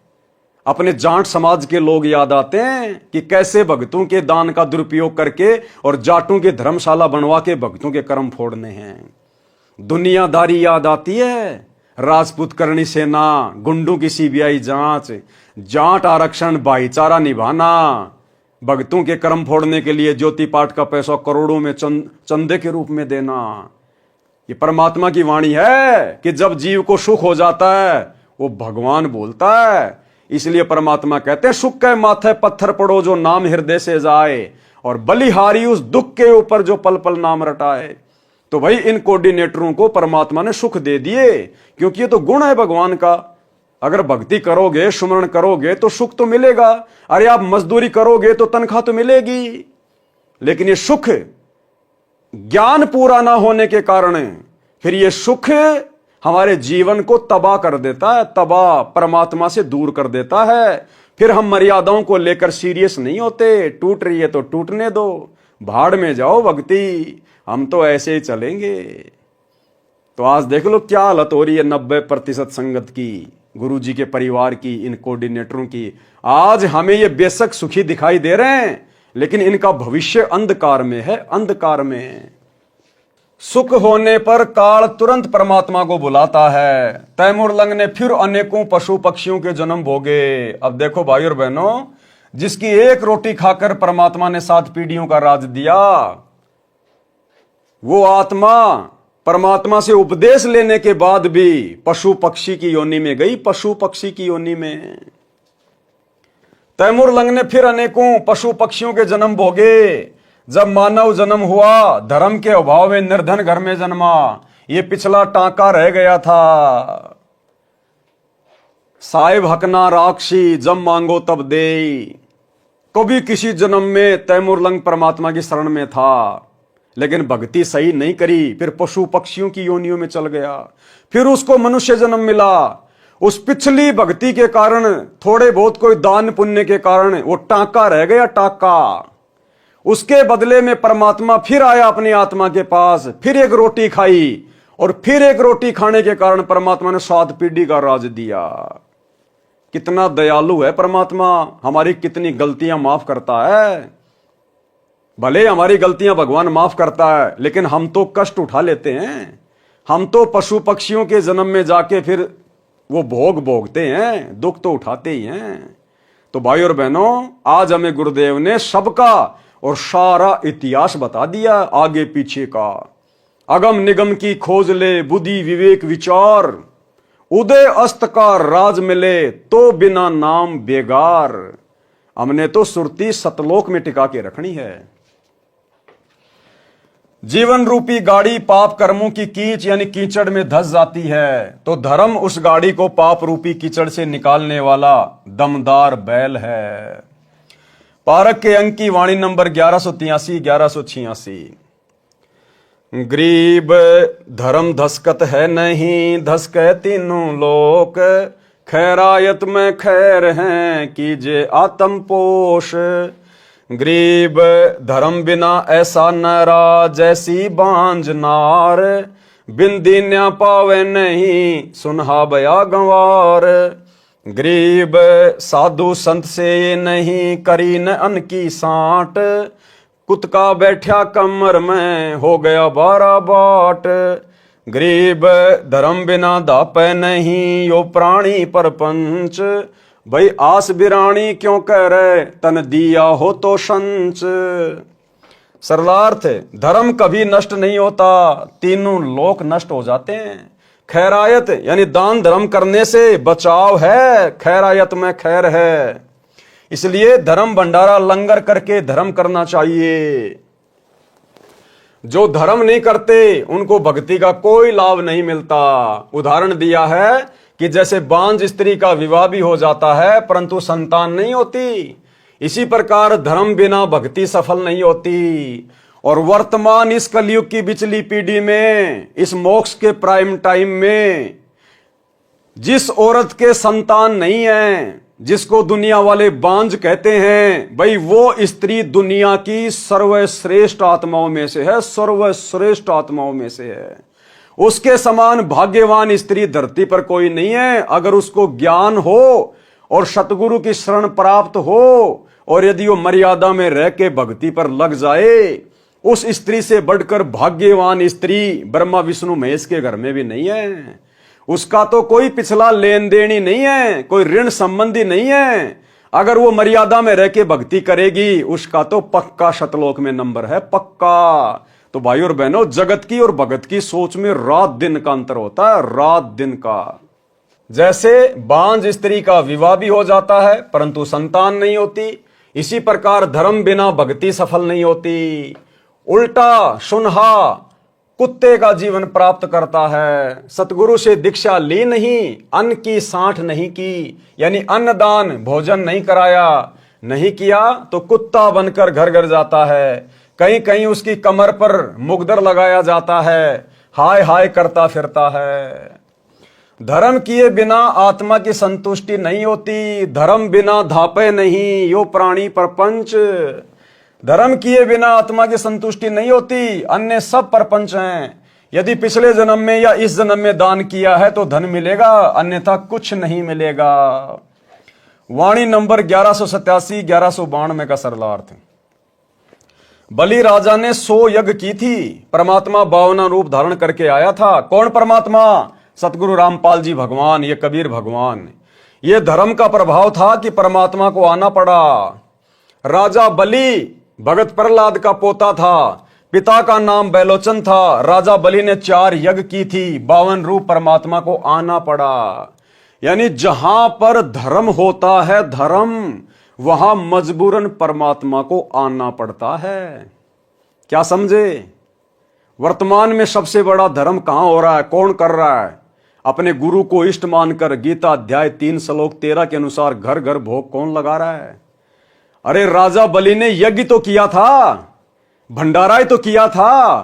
अपने जाट समाज के लोग याद आते हैं कि कैसे भक्तों के दान का दुरुपयोग करके और जाटों के धर्मशाला बनवा के भक्तों के कर्म फोड़ने हैं। दुनियादारी याद आती है, राजपूत करणी सेना, गुंडों की सीबीआई जांच, जाट आरक्षण, भाईचारा निभाना, भक्तों के कर्म फोड़ने के लिए ज्योति पाठ का पैसा करोड़ों में चंदे के रूप में देना। ये परमात्मा की वाणी है कि जब जीव को सुख हो जाता है वो भगवान बोलता है। इसलिए परमात्मा कहते हैं, सुख के माथे पत्थर पड़ो जो नाम हृदय से जाए, और बलिहारी उस दुख के ऊपर जो पल पल नाम रटाए। तो भाई इन कोऑर्डिनेटरों को परमात्मा ने सुख दे दिए, क्योंकि ये तो गुण है भगवान का। अगर भक्ति करोगे, सुमरण करोगे तो सुख तो मिलेगा। अरे आप मजदूरी करोगे तो तनख्वाह तो मिलेगी। लेकिन ये सुख ज्ञान पूरा ना होने के कारण फिर ये सुख हमारे जीवन को तबाह कर देता है, तबाह, परमात्मा से दूर कर देता है। फिर हम मर्यादाओं को लेकर सीरियस नहीं होते। टूट रही है तो टूटने दो, भाड़ में जाओ भक्ति, हम तो ऐसे ही चलेंगे। तो आज देख लो क्या हालत हो रही है 90% संगत की, गुरु जी के परिवार की, इन कोऑर्डिनेटरों की। आज हमें ये बेशक सुखी दिखाई दे रहे हैं लेकिन इनका भविष्य अंधकार में है, अंधकार में। सुख होने पर काल तुरंत परमात्मा को बुलाता है। तैमूर लंग ने फिर अनेकों पशु पक्षियों के जन्म भोगे। अब देखो भाई और बहनों, जिसकी एक रोटी खाकर परमात्मा ने 7 पीढ़ियों का राज दिया, वो आत्मा परमात्मा से उपदेश लेने के बाद भी पशु पक्षी की योनि में गई, पशु पक्षी की योनि में। तैमूर लंग ने फिर अनेकों पशु पक्षियों के जन्म भोगे। जब मानव जन्म हुआ, धर्म के अभाव में निर्धन घर में जन्मा। ये पिछला टांका रह गया था, साहिब हकना राक्षी, जब मांगो तब दे। कभी किसी जन्म में तैमूर लंग परमात्मा की शरण में था, लेकिन भक्ति सही नहीं करी, फिर पशु पक्षियों की योनियों में चल गया। फिर उसको मनुष्य जन्म मिला। उस पिछली भक्ति के कारण, थोड़े बहुत कोई दान पुण्य के कारण वो टांका रह गया, टांका। उसके बदले में परमात्मा फिर आया अपनी आत्मा के पास, फिर एक रोटी खाई, और फिर एक रोटी खाने के कारण परमात्मा ने 7 पीढ़ी का राज दिया। कितना दयालु है परमात्मा, हमारी कितनी गलतियां माफ करता है। भले हमारी गलतियां भगवान माफ करता है, लेकिन हम तो कष्ट उठा लेते हैं। हम तो पशु पक्षियों के जन्म में जाके फिर वो भोग भोगते हैं, दुख तो उठाते ही हैं। तो भाई और बहनों, आज हमें गुरुदेव ने सबका और सारा इतिहास बता दिया, आगे पीछे का। अगम निगम की खोज ले, बुद्धि विवेक विचार, उदय अस्त का राज मिले तो बिना नाम बेगार। हमने तो सुरती सतलोक में टिका के रखनी है। जीवन रूपी गाड़ी पाप कर्मों की कीच यानी कीचड़ में धस जाती है, तो धर्म उस गाड़ी को पाप रूपी कीचड़ से निकालने वाला दमदार बैल है। पारक के अंक की वाणी नंबर 1183-1186। गरीब धर्म धसकत है नहीं, धसके तीनों लोक, खैरायत में खैर हैं कीजे आत्म पोष। गरीब धर्म बिना ऐसा नरा, जैसी बांझ नार, बिंदी न्या पावे नहीं, सुनहा बया गंवार। गरीब साधु संत से नहीं, करी न अन्न की सांट, कुतका बैठा कमर में, हो गया 12 बाट। गरीब धर्म बिना दापे नहीं, यो प्राणी परपंच, भाई आस बिरानी क्यों कह रहे, तन दिया हो तो संच। सरलार्थ, धर्म कभी नष्ट नहीं होता, तीनों लोक नष्ट हो जाते हैं। खैरायत यानी दान धर्म करने से बचाव है, खैरायत में खैर है। इसलिए धर्म भंडारा लंगर करके धर्म करना चाहिए। जो धर्म नहीं करते उनको भक्ति का कोई लाभ नहीं मिलता। उदाहरण दिया है कि जैसे बांझ स्त्री का विवाह भी हो जाता है परंतु संतान नहीं होती, इसी प्रकार धर्म बिना भक्ति सफल नहीं होती। और वर्तमान इस कलयुग की बिचली पीढ़ी में, इस मोक्ष के प्राइम टाइम में, जिस औरत के संतान नहीं है, जिसको दुनिया वाले बांझ कहते हैं, भाई वो स्त्री दुनिया की सर्वश्रेष्ठ आत्माओं में से है, सर्वश्रेष्ठ आत्माओं में से है। उसके समान भाग्यवान स्त्री धरती पर कोई नहीं है। अगर उसको ज्ञान हो और सतगुरु की शरण प्राप्त हो और यदि वो मर्यादा में रह के भक्ति पर लग जाए, उस स्त्री से बढ़कर भाग्यवान स्त्री ब्रह्मा विष्णु महेश के घर में भी नहीं है। उसका तो कोई पिछला लेन देन ही नहीं है, कोई ऋण संबंधी नहीं है। अगर वो मर्यादा में रह के भक्ति करेगी, उसका तो पक्का शतलोक में नंबर है, पक्का। तो भाई और बहनों, जगत की और भगत की सोच में रात दिन का अंतर होता है, रात दिन का। जैसे बांझ स्त्री का विवाह भी हो जाता है परंतु संतान नहीं होती, इसी प्रकार धर्म बिना भक्ति सफल नहीं होती। उल्टा सुनहा कुत्ते का जीवन प्राप्त करता है। सतगुरु से दीक्षा ली नहीं, अन्न की सांठ नहीं की, यानी अन्नदान भोजन नहीं कराया, नहीं किया तो कुत्ता बनकर घर घर जाता है। कहीं कहीं उसकी कमर पर मुगदर लगाया जाता है, हाय हाय करता फिरता है। धर्म किए बिना आत्मा की संतुष्टि नहीं होती, धर्म बिना धापे नहीं यो प्राणी प्रपंच। धर्म किए बिना आत्मा की संतुष्टि नहीं होती, अन्य सब परपंच हैं। यदि पिछले जन्म में या इस जन्म में दान किया है तो धन मिलेगा, अन्यथा कुछ नहीं मिलेगा। वाणी नंबर 1187 1192 का सरलार्थ। बलि राजा ने 100 यज्ञ की थी, परमात्मा 52 रूप धारण करके आया था। कौन परमात्मा? सतगुरु रामपाल जी भगवान, ये कबीर भगवान। ये धर्म का प्रभाव था कि परमात्मा को आना पड़ा। राजा बलि भगत प्रहलाद का पोता था, पिता का नाम बैलोचन था। राजा बलि ने 4 यज्ञ की थी, 52 रूप परमात्मा को आना पड़ा। यानी जहां पर धर्म होता है, धर्म, वहां मजबूरन परमात्मा को आना पड़ता है। क्या समझे? वर्तमान में सबसे बड़ा धर्म कहां हो रहा है, कौन कर रहा है? अपने गुरु को इष्ट मानकर गीता अध्याय 3 श्लोक 13 के अनुसार घर घर भोग कौन लगा रहा है? अरे राजा बलि ने यज्ञ तो किया था, भंडारा तो किया था।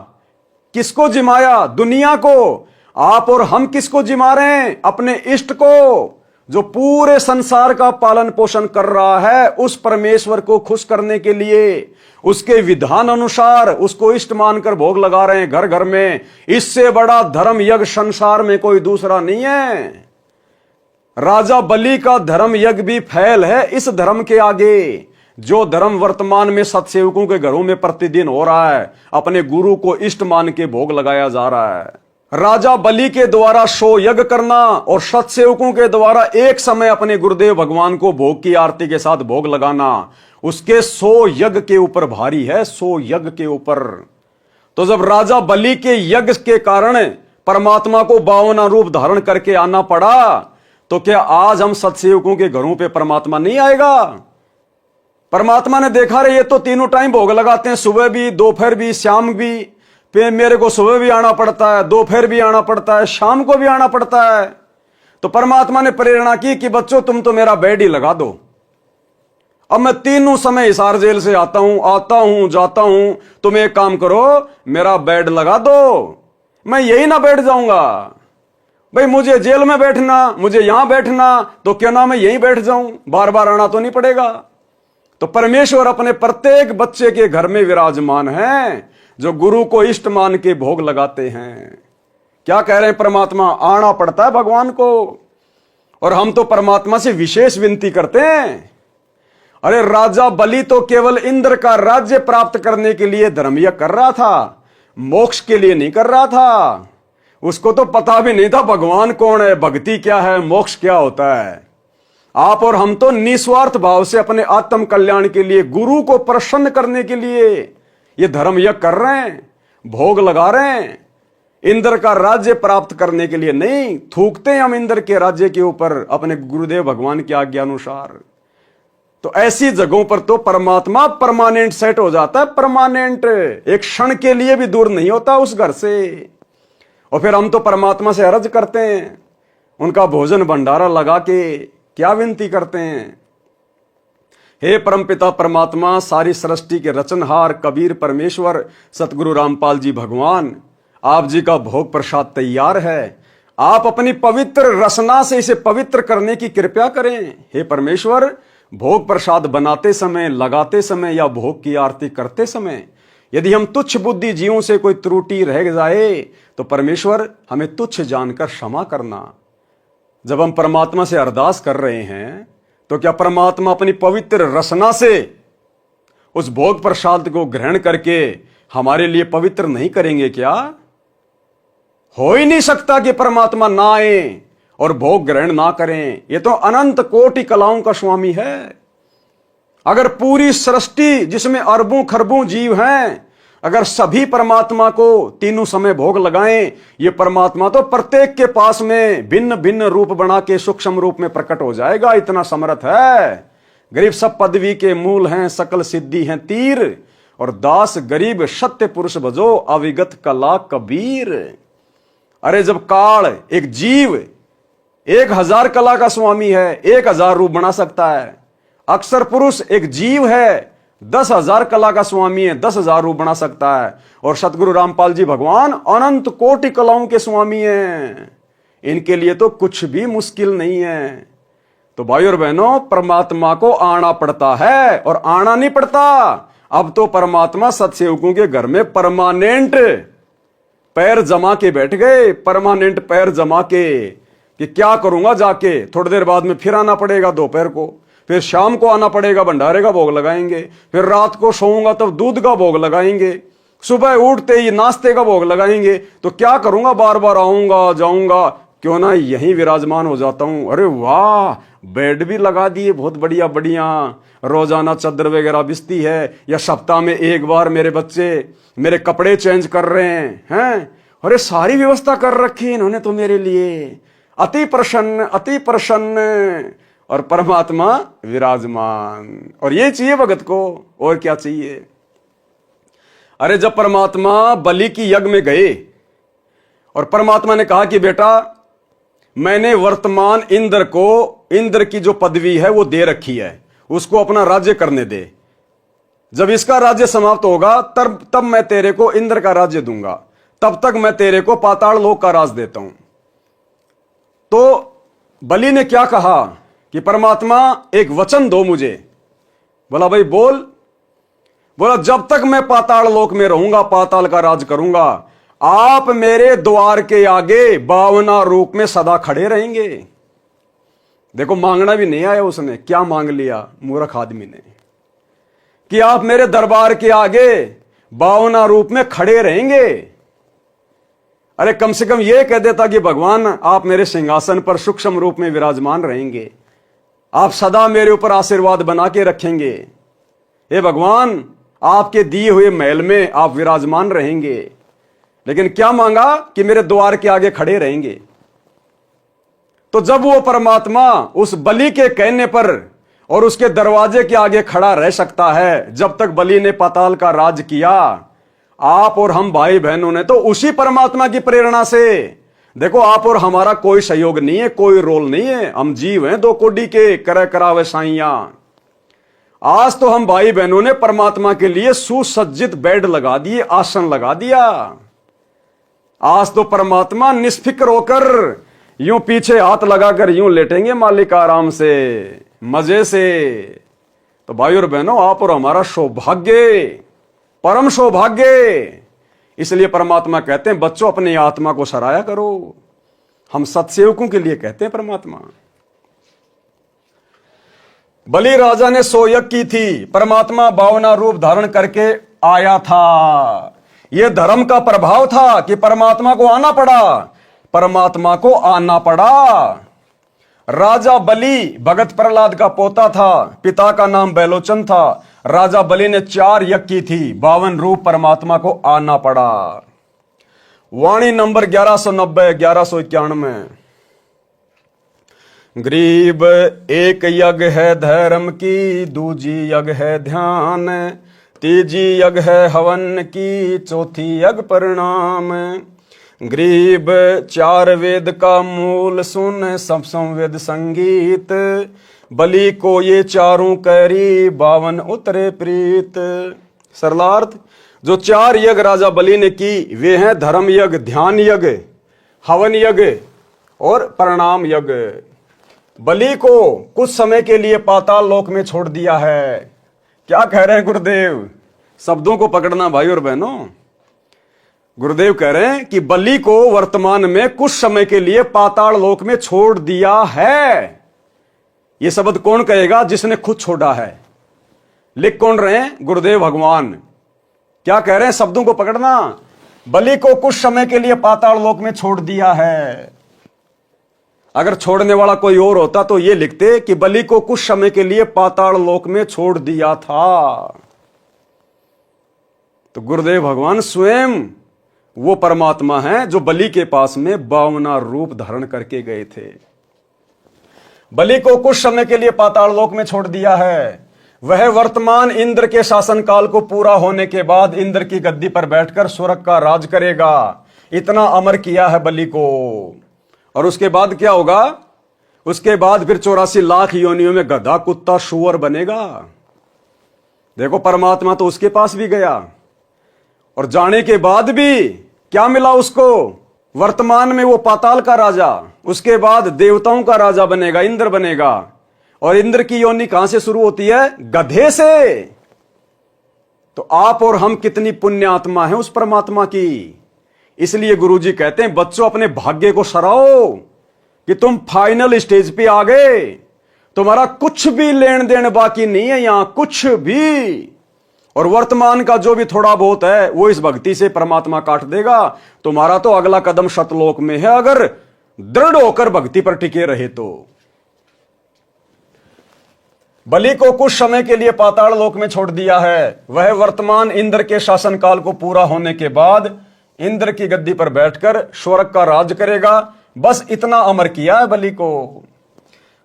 किसको जिमाया? दुनिया को। आप और हम किसको जिमा रहे हैं? अपने इष्ट को, जो पूरे संसार का पालन पोषण कर रहा है। उस परमेश्वर को खुश करने के लिए उसके विधान अनुसार उसको इष्ट मानकर भोग लगा रहे हैं घर घर में। इससे बड़ा धर्म यज्ञ संसार में कोई दूसरा नहीं है। राजा बलि का धर्म यज्ञ भी फैल है इस धर्म के आगे। जो धर्म वर्तमान में सतसेवकों के घरों में प्रतिदिन हो रहा है, अपने गुरु को इष्ट मान के भोग लगाया जा रहा है। राजा बलि के द्वारा 100 यज्ञ करना और सतसेवकों के द्वारा एक समय अपने गुरुदेव भगवान को भोग की आरती के साथ भोग लगाना, उसके 100 यज्ञ के ऊपर भारी है, 100 यज्ञ के ऊपर। तो जब राजा बलि के यज्ञ के कारण परमात्मा को 52 रूप धारण करके आना पड़ा, तो क्या आज हम सतसेवकों के घरों पे परमात्मा नहीं आएगा? परमात्मा ने देखा रे ये तो तीनों टाइम भोग लगाते हैं, सुबह भी, दोपहर भी, शाम भी। फिर मेरे को सुबह भी आना पड़ता है, दोपहर भी आना पड़ता है, शाम को भी आना पड़ता है। तो परमात्मा ने प्रेरणा की कि बच्चों तुम तो मेरा बेड ही लगा दो। अब मैं तीनों समय हिसार जेल से आता हूं जाता हूं, तुम एक काम करो, मेरा बेड लगा दो, मैं यही ना बैठ जाऊंगा। भाई मुझे जेल में बैठना, मुझे यहां बैठना, तो क्यों ना मैं यहीं बैठ जाऊं, बार बार आना तो नहीं पड़ेगा। तो परमेश्वर अपने प्रत्येक बच्चे के घर में विराजमान है, जो गुरु को इष्ट मान के भोग लगाते हैं। क्या कह रहे हैं परमात्मा? आना पड़ता है भगवान को। और हम तो परमात्मा से विशेष विनती करते हैं। अरे राजा बलि तो केवल इंद्र का राज्य प्राप्त करने के लिए धर्म यज्ञ कर रहा था, मोक्ष के लिए नहीं कर रहा था। उसको तो पता भी नहीं था भगवान कौन है, भक्ति क्या है, मोक्ष क्या होता है। आप और हम तो निस्वार्थ भाव से अपने आत्म कल्याण के लिए, गुरु को प्रसन्न करने के लिए ये धर्म यज्ञ कर रहे हैं, भोग लगा रहे हैं। इंद्र का राज्य प्राप्त करने के लिए नहीं। थूकते हैं हम इंद्र के राज्य के ऊपर अपने गुरुदेव भगवान की आज्ञा अनुसार। तो ऐसी जगहों पर तो परमात्मा परमानेंट सेट हो जाता है, परमानेंट, एक क्षण के लिए भी दूर नहीं होता उस घर से। और फिर हम तो परमात्मा से अर्ज करते हैं, उनका भोजन भंडारा लगा के क्या विनती करते हैं हे परमपिता परमात्मा, सारी सृष्टि के रचनहार कबीर परमेश्वर सतगुरु रामपाल जी भगवान, आप जी का भोग प्रसाद तैयार है। आप अपनी पवित्र रसना से इसे पवित्र करने की कृपा करें। हे परमेश्वर, भोग प्रसाद बनाते समय, लगाते समय या भोग की आरती करते समय यदि हम तुच्छ बुद्धि जीवों से कोई त्रुटि रह जाए तो परमेश्वर हमें तुच्छ जानकर क्षमा करना। जब हम परमात्मा से अरदास कर रहे हैं तो क्या परमात्मा अपनी पवित्र रसना से उस भोग प्रसाद को ग्रहण करके हमारे लिए पवित्र नहीं करेंगे क्या? हो ही नहीं सकता कि परमात्मा ना आए और भोग ग्रहण ना करें। ये तो अनंत कोटि कलाओं का स्वामी है। अगर पूरी सृष्टि जिसमें अरबों खरबों जीव हैं, अगर सभी परमात्मा को तीनों समय भोग लगाएं, ये परमात्मा तो प्रत्येक के पास में भिन्न भिन्न रूप बना के सूक्ष्म रूप में प्रकट हो जाएगा। इतना समर्थ है। गरीब सब पदवी के मूल हैं, सकल सिद्धि हैं तीर, और दास गरीब सत्य पुरुष भजो, अविगत कला कबीर। अरे जब काल एक जीव 1000 कला का स्वामी है, 1000 रूप बना सकता है। अक्षर पुरुष एक जीव है, 10,000 कला का स्वामी है, 10,000 रूप बना सकता है। और सतगुरु रामपाल जी भगवान अनंत कोटि कलाओं के स्वामी हैं। इनके लिए तो कुछ भी मुश्किल नहीं है। तो भाई और बहनों, परमात्मा को आना पड़ता है और आना नहीं पड़ता। अब तो परमात्मा सत्सेवकों के घर में परमानेंट पैर जमा के बैठ गए, परमानेंट पैर जमा के, कि क्या करूंगा जाके, थोड़ी देर बाद में फिर आना पड़ेगा दोपहर को, फिर शाम को आना पड़ेगा, भंडारे का भोग लगाएंगे, फिर रात को सोऊंगा तब दूध का भोग लगाएंगे, सुबह उठते ही नाश्ते का भोग लगाएंगे। तो क्या करूंगा, बार बार आऊंगा जाऊंगा, क्यों ना यहीं विराजमान हो जाता हूं। अरे वाह, बेड भी लगा दिए, बहुत बढ़िया बढ़िया, रोजाना चादर वगैरह बिछती है, या सप्ताह में एक बार मेरे बच्चे मेरे कपड़े चेंज कर रहे हैं। अरे सारी व्यवस्था कर रखी है इन्होंने तो मेरे लिए। अति प्रसन्न, अति प्रसन्न, और परमात्मा विराजमान। और ये चाहिए भगत को, और क्या चाहिए। अरे जब परमात्मा बलि की यज्ञ में गए और परमात्मा ने कहा कि बेटा, मैंने वर्तमान इंद्र को, इंद्र की जो पदवी है वो दे रखी है, उसको अपना राज्य करने दे। जब इसका राज्य समाप्त होगा तब मैं तेरे को इंद्र का राज्य दूंगा, तब तक मैं तेरे को पाताल लोक का राज देता हूं। तो बलि ने क्या कहा कि परमात्मा एक वचन दो मुझे। बोला भाई बोल। बोला जब तक मैं पाताल लोक में रहूंगा, पाताल का राज करूंगा, आप मेरे द्वार के आगे 52 रूप में सदा खड़े रहेंगे। देखो, मांगना भी नहीं आया उसने, क्या मांग लिया मूर्ख आदमी ने, कि आप मेरे दरबार के आगे 52 रूप में खड़े रहेंगे। अरे कम से कम यह कह देता कि भगवान आप मेरे सिंहासन पर सूक्ष्म रूप में विराजमान रहेंगे, आप सदा मेरे ऊपर आशीर्वाद बना के रखेंगे। हे भगवान, आपके दिए हुए महल में आप विराजमान रहेंगे। लेकिन क्या मांगा कि मेरे द्वार के आगे खड़े रहेंगे। तो जब वो परमात्मा उस बलि के कहने पर और उसके दरवाजे के आगे खड़ा रह सकता है, जब तक बलि ने पाताल का राज किया, आप और हम भाई बहनों ने तो उसी परमात्मा की प्रेरणा से, देखो आप और हमारा कोई सहयोग नहीं है, कोई रोल नहीं है, हम जीव हैं 2 कोडी के, करे करावे साइया। आज तो हम भाई बहनों ने परमात्मा के लिए सुसज्जित बेड लगा दिए, आसन लगा दिया। आज तो परमात्मा निष्फिक्र होकर यूं पीछे हाथ लगाकर यूं लेटेंगे मालिक आराम से, मजे से। तो भाई और बहनों, आप और हमारा सौभाग्य, परम सौभाग्य। इसलिए परमात्मा कहते हैं बच्चों अपनी आत्मा को सराया करो। हम सत्सेवकों के लिए कहते हैं परमात्मा। बलि राजा ने 100 यज्ञ की थी, परमात्मा 52 रूप धारण करके आया था। यह धर्म का प्रभाव था कि परमात्मा को आना पड़ा, परमात्मा को आना पड़ा। राजा बलि भगत प्रहलाद का पोता था, पिता का नाम बैलोचन था। राजा बलि ने 4 यज्ञ की थी, 52 रूप परमात्मा को आना पड़ा। वाणी नंबर 1190 1191। गरीब एक यज्ञ है धर्म की, दूजी यज्ञ है ध्यान, तीजी यज्ञ है हवन की, चौथी यज्ञ परिणाम। गरीब चार वेद का मूल सुन सब संवेद संगीत, बलि को ये चारों कैरी 52 उतरे प्रीत। सरलार्थ, जो 4 यज्ञ राजा बलि ने की वे हैं धर्म यज्ञ, ध्यान यज्ञ, हवन यज्ञ और प्रणाम यज्ञ। बलि को कुछ समय के लिए पाताल लोक में छोड़ दिया है। क्या कह रहे हैं गुरुदेव? शब्दों को पकड़ना भाई और बहनों। गुरुदेव कह रहे हैं कि बलि को वर्तमान में कुछ समय के लिए पाताल लोक में छोड़ दिया है। यह शब्द कौन कहेगा? जिसने खुद छोड़ा है। लिख कौन रहे हैं? गुरुदेव भगवान। क्या कह रहे हैं? शब्दों को पकड़ना। बलि को कुछ समय के लिए पाताल लोक में छोड़ दिया है। अगर छोड़ने वाला कोई और होता तो यह लिखते कि बलि को कुछ समय के लिए पाताल लोक में छोड़ दिया था। तो गुरुदेव भगवान स्वयं वो परमात्मा है जो बलि के पास में 52 रूप धारण करके गए थे। बलि को कुछ समय के लिए पाताल लोक में छोड़ दिया है। वह वर्तमान इंद्र के शासन काल को पूरा होने के बाद इंद्र की गद्दी पर बैठकर स्वर्ग का राज करेगा। इतना अमर किया है बलि को। और उसके बाद क्या होगा? उसके बाद फिर 84 लाख योनियों में गधा, कुत्ता, शुअर बनेगा। देखो, परमात्मा तो उसके पास भी गया और जाने के बाद भी क्या मिला उसको? वर्तमान में वो पाताल का राजा, उसके बाद देवताओं का राजा बनेगा, इंद्र बनेगा। और इंद्र की योनि कहां से शुरू होती है? गधे से। तो आप और हम कितनी पुण्य आत्मा है उस परमात्मा की। इसलिए गुरुजी कहते हैं बच्चों अपने भाग्य को सराहो कि तुम फाइनल स्टेज पे आ गए। तुम्हारा कुछ भी लेन देन बाकी नहीं है यहां, कुछ भी। और वर्तमान का जो भी थोड़ा बहुत है वो इस भक्ति से परमात्मा काट देगा। तुम्हारा तो अगला कदम शतलोक में है, अगर दृढ़ होकर भक्ति पर टिके रहे तो। बलि को कुछ समय के लिए पाताल लोक में छोड़ दिया है। वह वर्तमान इंद्र के शासन काल को पूरा होने के बाद इंद्र की गद्दी पर बैठकर स्वर्ग का राज करेगा। बस इतना अमर किया है बलि को।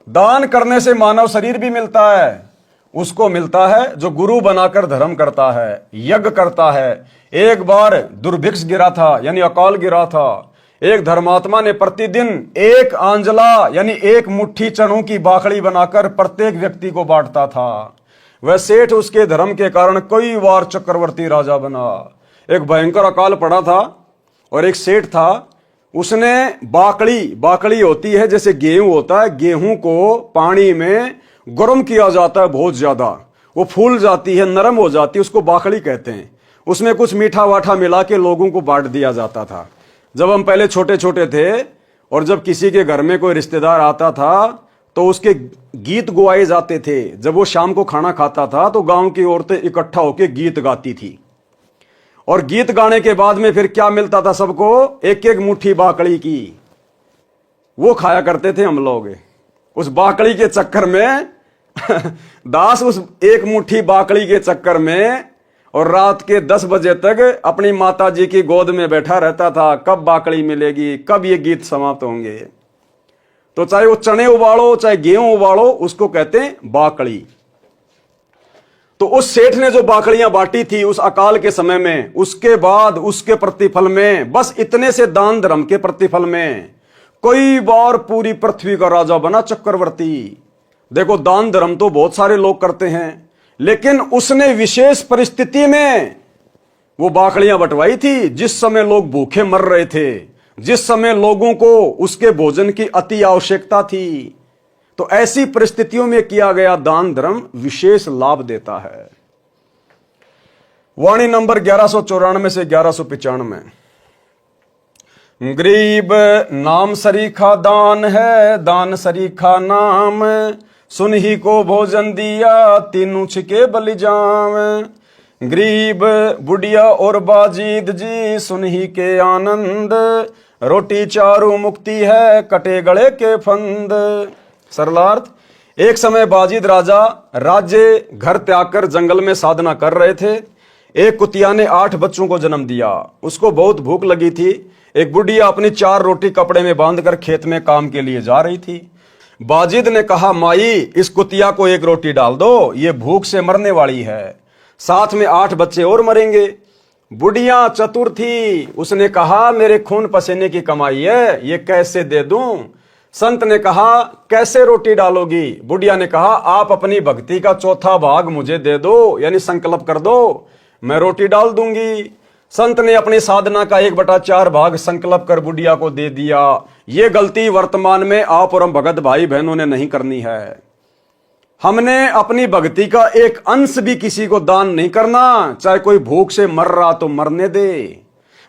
दान करने से मानव शरीर भी मिलता है। उसको मिलता है जो गुरु बनाकर धर्म करता है, यज्ञ करता है। एक बार दुर्भिक्ष गिरा था, यानी अकाल गिरा था। एक धर्मात्मा ने प्रतिदिन 1 आंजला यानी 1 मुट्ठी चनों की बाखड़ी बनाकर प्रत्येक व्यक्ति को बांटता था। वह सेठ उसके धर्म के कारण कई बार चक्रवर्ती राजा बना। एक भयंकर अकाल पड़ा था और एक सेठ था, उसने बाकड़ी होती है जैसे गेहूं होता है, गेहूं को पानी में गर्म किया जाता है बहुत ज्यादा, वो फूल जाती है, नरम हो जाती है, उसको बाकड़ी कहते हैं। उसमें कुछ मीठा वाठा मिला के लोगों को बांट दिया जाता था। जब हम पहले छोटे छोटे थे और जब किसी के घर में कोई रिश्तेदार आता था तो उसके गीत गुआए जाते थे। जब वो शाम को खाना खाता था तो गांव की औरतें इकट्ठा होकर गीत गाती थी और गीत गाने के बाद में फिर क्या मिलता था सबको? 1-1 मुट्ठी बाकड़ी की। वो खाया करते थे हम लोग। उस बाकड़ी के चक्कर में दास उस 1 मुट्ठी बाकड़ी के चक्कर में और रात के 10 बजे तक अपनी माता जी की गोद में बैठा रहता था। कब बाकड़ी मिलेगी, कब ये गीत समाप्त होंगे। तो चाहे वो चने उबालो चाहे गेहूं उबालो, उसको कहते हैं बाकड़ी। तो उस सेठ ने जो बाकड़ियां बांटी थी उस अकाल के समय में, उसके बाद उसके प्रतिफल में, बस इतने से दान धर्म के प्रतिफल में कई बार पूरी पृथ्वी का राजा बना, चक्रवर्ती। देखो, दान धर्म तो बहुत सारे लोग करते हैं, लेकिन उसने विशेष परिस्थिति में वो बाकड़ियां बंटवाई थी जिस समय लोग भूखे मर रहे थे, जिस समय लोगों को उसके भोजन की अति आवश्यकता थी। तो ऐसी परिस्थितियों में किया गया दान धर्म विशेष लाभ देता है। वाणी नंबर 1194 से 1195। गरीब नाम सरीखा दान है, दान सरीखा नाम, सुन ही को भोजन दिया, तीनों छिके बलि जाम। गरीब बुढ़िया और बाजीद जी, सुन ही के आनंद, रोटी चारू मुक्ति है, कटे गले के फंद। सरलार्थ, एक समय बाजीद राजा राज्य घर त्याग कर जंगल में साधना कर रहे थे। एक कुतिया ने 8 बच्चों को जन्म दिया। उसको बहुत भूख लगी थी। एक बुढ़िया अपनी 4 रोटी कपड़े में बांधकर खेत में काम के लिए जा रही थी। बाजिद ने कहा, माई इस कुतिया को 1 रोटी डाल दो, ये भूख से मरने वाली है, साथ में 8 बच्चे और मरेंगे। बुढ़िया चतुर थी, उसने कहा मेरे खून पसीने की कमाई है, ये कैसे दे दूं। संत ने कहा कैसे रोटी डालोगी। बुढ़िया ने कहा आप अपनी भक्ति का चौथा भाग मुझे दे दो, यानी संकल्प कर दो, मैं रोटी डाल दूंगी। संत ने अपनी साधना का 1/4 भाग संकल्प कर बुढ़िया को दे दिया। ये गलती वर्तमान में आप और हम भगत भाई बहनों ने नहीं करनी है। हमने अपनी भक्ति का एक अंश भी किसी को दान नहीं करना, चाहे कोई भूख से मर रहा तो मरने दे।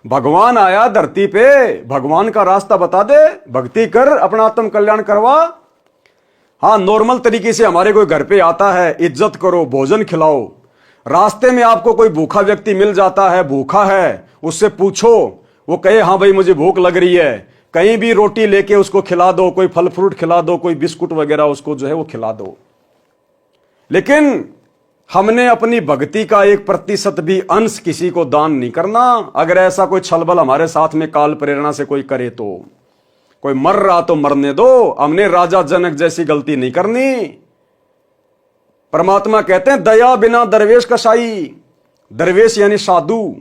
भगवान आया धरती पे, भगवान का रास्ता बता दे, भक्ति कर, अपना आत्म कल्याण करवा। हाँ, नॉर्मल तरीके से हमारे कोई घर पे आता है, इज्जत करो, भोजन खिलाओ। रास्ते में आपको कोई भूखा व्यक्ति मिल जाता है, भूखा है, उससे पूछो, वो कहे हाँ भाई मुझे भूख लग रही है, कहीं भी रोटी लेके उसको खिला दो, कोई फल फ्रूट खिला दो, कोई बिस्कुट वगैरह उसको जो है वो खिला दो। लेकिन हमने अपनी भक्ति का 1% भी अंश किसी को दान नहीं करना। अगर ऐसा कोई छलबल हमारे साथ में काल प्रेरणा से कोई करे तो, कोई मर रहा तो मरने दो, हमने राजा जनक जैसी गलती नहीं करनी। परमात्मा कहते हैं दया बिना दरवेश कसाई। दरवेश यानी साधु,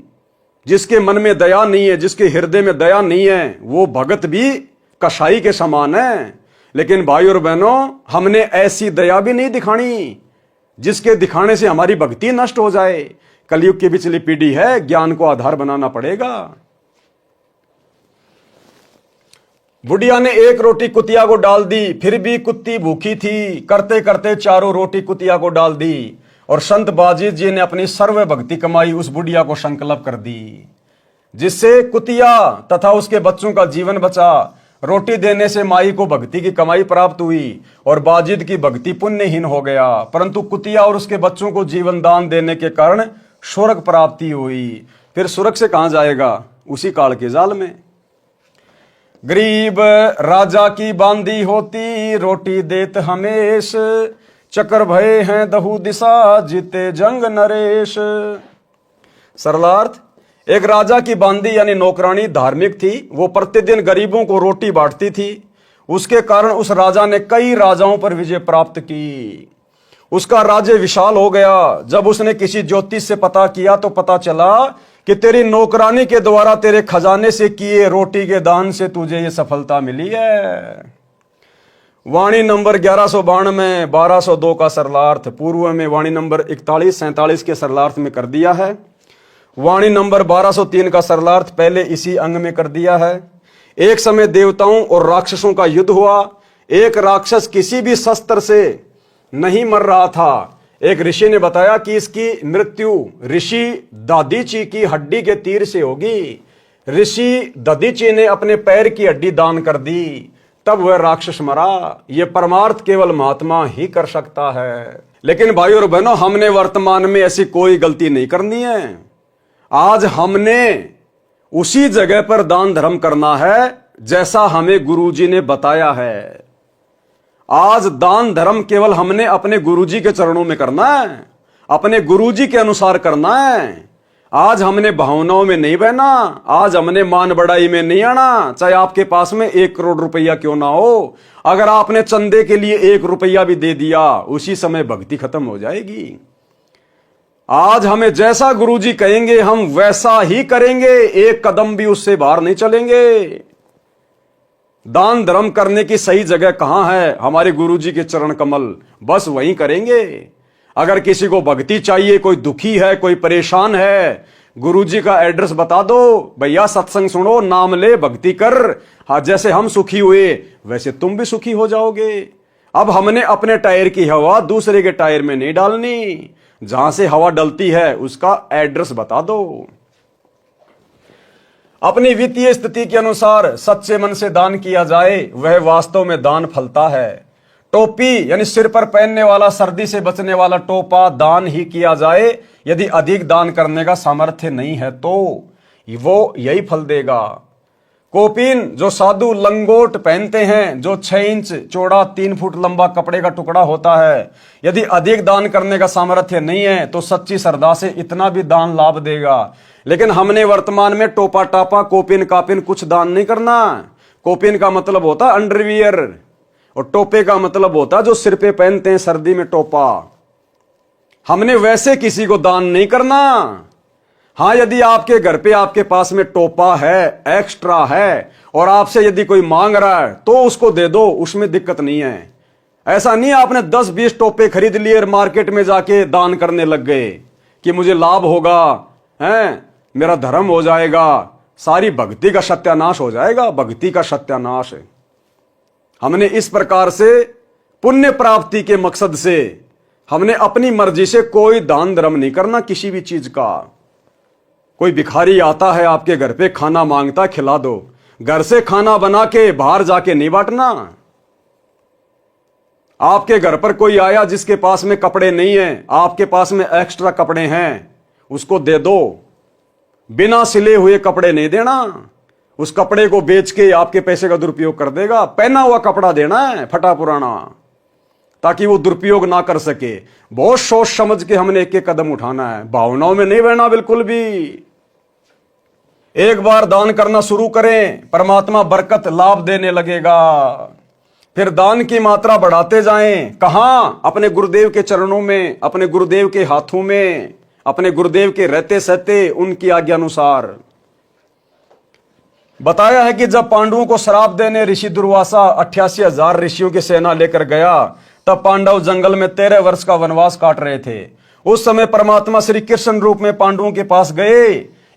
जिसके मन में दया नहीं है, जिसके हृदय में दया नहीं है, वो भगत भी कसाई के समान है। लेकिन भाई और बहनों, हमने ऐसी दया भी नहीं दिखानी जिसके दिखाने से हमारी भक्ति नष्ट हो जाए। कलयुग की पिछली पीढ़ी है, ज्ञान को आधार बनाना पड़ेगा। बुढ़िया ने 1 रोटी कुतिया को डाल दी, फिर भी कुत्ती भूखी थी। करते करते 4 रोटी कुतिया को डाल दी, और संत बाजीत जी ने अपनी सर्व भक्ति कमाई उस बुढ़िया को संकल्प कर दी, जिससे कुतिया तथा उसके बच्चों का जीवन बचा। रोटी देने से माई को भक्ति की कमाई प्राप्त हुई और बाजिद की भक्ति पुण्यहीन हो गया, परंतु कुतिया और उसके बच्चों को जीवन दान देने के कारण स्वर्ग प्राप्ति हुई। फिर स्वर्ग से कहां जाएगा? उसी काल के जाल में। गरीब राजा की बांदी होती, रोटी देत हमेश, चक्कर भये हैं दहु दिशा, जीते जंग नरेश। सरलार्थ, एक राजा की बांदी यानी नौकरानी धार्मिक थी। वो प्रतिदिन गरीबों को रोटी बांटती थी। उसके कारण उस राजा ने कई राजाओं पर विजय प्राप्त की। उसका राज्य विशाल हो गया। जब उसने किसी ज्योतिष से पता किया तो पता चला कि तेरी नौकरानी के द्वारा तेरे खजाने से किए रोटी के दान से तुझे ये सफलता मिली है। वाणी नंबर 1192 1202 का सरलार्थ पूर्व में वाणी नंबर 41-47 के सरलार्थ में कर दिया है। वाणी नंबर 1203 का सरलार्थ पहले इसी अंग में कर दिया है। एक समय देवताओं और राक्षसों का युद्ध हुआ। एक राक्षस किसी भी शस्त्र से नहीं मर रहा था। एक ऋषि ने बताया कि इसकी मृत्यु ऋषि दधीची की हड्डी के तीर से होगी। ऋषि दधीची ने अपने पैर की हड्डी दान कर दी, तब वह राक्षस मरा। यह परमार्थ केवल महात्मा ही कर सकता है। लेकिन भाई और बहनों, हमने वर्तमान में ऐसी कोई गलती नहीं करनी है। आज हमने उसी जगह पर दान धर्म करना है जैसा हमें गुरुजी ने बताया है। आज दान धर्म केवल हमने अपने गुरुजी के चरणों में करना है, अपने गुरुजी के अनुसार करना है। आज हमने भावनाओं में नहीं बहना। आज हमने मान बढ़ाई में नहीं आना। चाहे आपके पास में 1 करोड़ रुपया क्यों ना हो, अगर आपने चंदे के लिए 1 रुपया भी दे दिया, उसी समय भक्ति खत्म हो जाएगी। आज हमें जैसा गुरुजी कहेंगे हम वैसा ही करेंगे, 1 कदम भी उससे बाहर नहीं चलेंगे। दान धर्म करने की सही जगह कहां है? हमारे गुरुजी के चरण कमल, बस वहीं करेंगे। अगर किसी को भक्ति चाहिए, कोई दुखी है, कोई परेशान है, गुरुजी का एड्रेस बता दो, भैया सत्संग सुनो, नाम ले, भक्ति कर। हाँ, जैसे हम सुखी हुए वैसे तुम भी सुखी हो जाओगे। अब हमने अपने टायर की हवा दूसरे के टायर में नहीं डालनी। जहां से हवा डलती है उसका एड्रेस बता दो। अपनी वित्तीय स्थिति के अनुसार सच्चे मन से दान किया जाए, वह वास्तव में दान फलता है। टोपी यानी सिर पर पहनने वाला, सर्दी से बचने वाला टोपा दान ही किया जाए। यदि अधिक दान करने का सामर्थ्य नहीं है तो वो यही फल देगा। कोपीन जो साधु लंगोट पहनते हैं, जो 6 इंच चौड़ा 3 फुट लंबा कपड़े का टुकड़ा होता है, यदि अधिक दान करने का सामर्थ्य नहीं है तो सच्ची श्रद्धा से इतना भी दान लाभ देगा। लेकिन हमने वर्तमान में टोपा टापा कोपिन कापिन कुछ दान नहीं करना। कोपिन का मतलब होता है अंडरवियर, और टोपे का मतलब होता है जो सिर पे पहनते हैं सर्दी में टोपा। हमने वैसे किसी को दान नहीं करना। हाँ, यदि आपके घर पे आपके पास में टोपा है, एक्स्ट्रा है, और आपसे यदि कोई मांग रहा है तो उसको दे दो, उसमें दिक्कत नहीं है। ऐसा नहीं आपने 10-20 टोपे खरीद लिए और मार्केट में जाके दान करने लग गए कि मुझे लाभ होगा, हैं, मेरा धर्म हो जाएगा, सारी भक्ति का सत्यानाश हो जाएगा। भक्ति का सत्यानाश है। हमने इस प्रकार से पुण्य प्राप्ति के मकसद से हमने अपनी मर्जी से कोई दान धर्म नहीं करना किसी भी चीज का। कोई भिखारी आता है आपके घर पे, खाना मांगता, खिला दो। घर से खाना बना के बाहर जाके नहीं बांटना। आपके घर पर कोई आया जिसके पास में कपड़े नहीं है, आपके पास में एक्स्ट्रा कपड़े हैं, उसको दे दो। बिना सिले हुए कपड़े नहीं देना। उस कपड़े को बेच के आपके पैसे का दुरुपयोग कर देगा। पहना हुआ कपड़ा देना है, फटा पुराना, ताकि वो दुरुपयोग ना कर सके। बहुत सोच समझ के हमने एक एक कदम उठाना है, भावनाओं में नहीं बहना बिल्कुल भी। एक बार दान करना शुरू करें, परमात्मा बरकत लाभ देने लगेगा। फिर दान की मात्रा बढ़ाते जाएं। कहां? अपने गुरुदेव के चरणों में, अपने गुरुदेव के हाथों में, अपने गुरुदेव के रहते सहते उनकी आज्ञा अनुसार। बताया है कि जब पांडवों को श्राप देने ऋषि दुर्वासा 88,000 ऋषियों की सेना लेकर गया, तब पांडव जंगल में 13 वर्ष का वनवास काट रहे थे। उस समय परमात्मा श्री कृष्ण रूप में पांडवों के पास गए।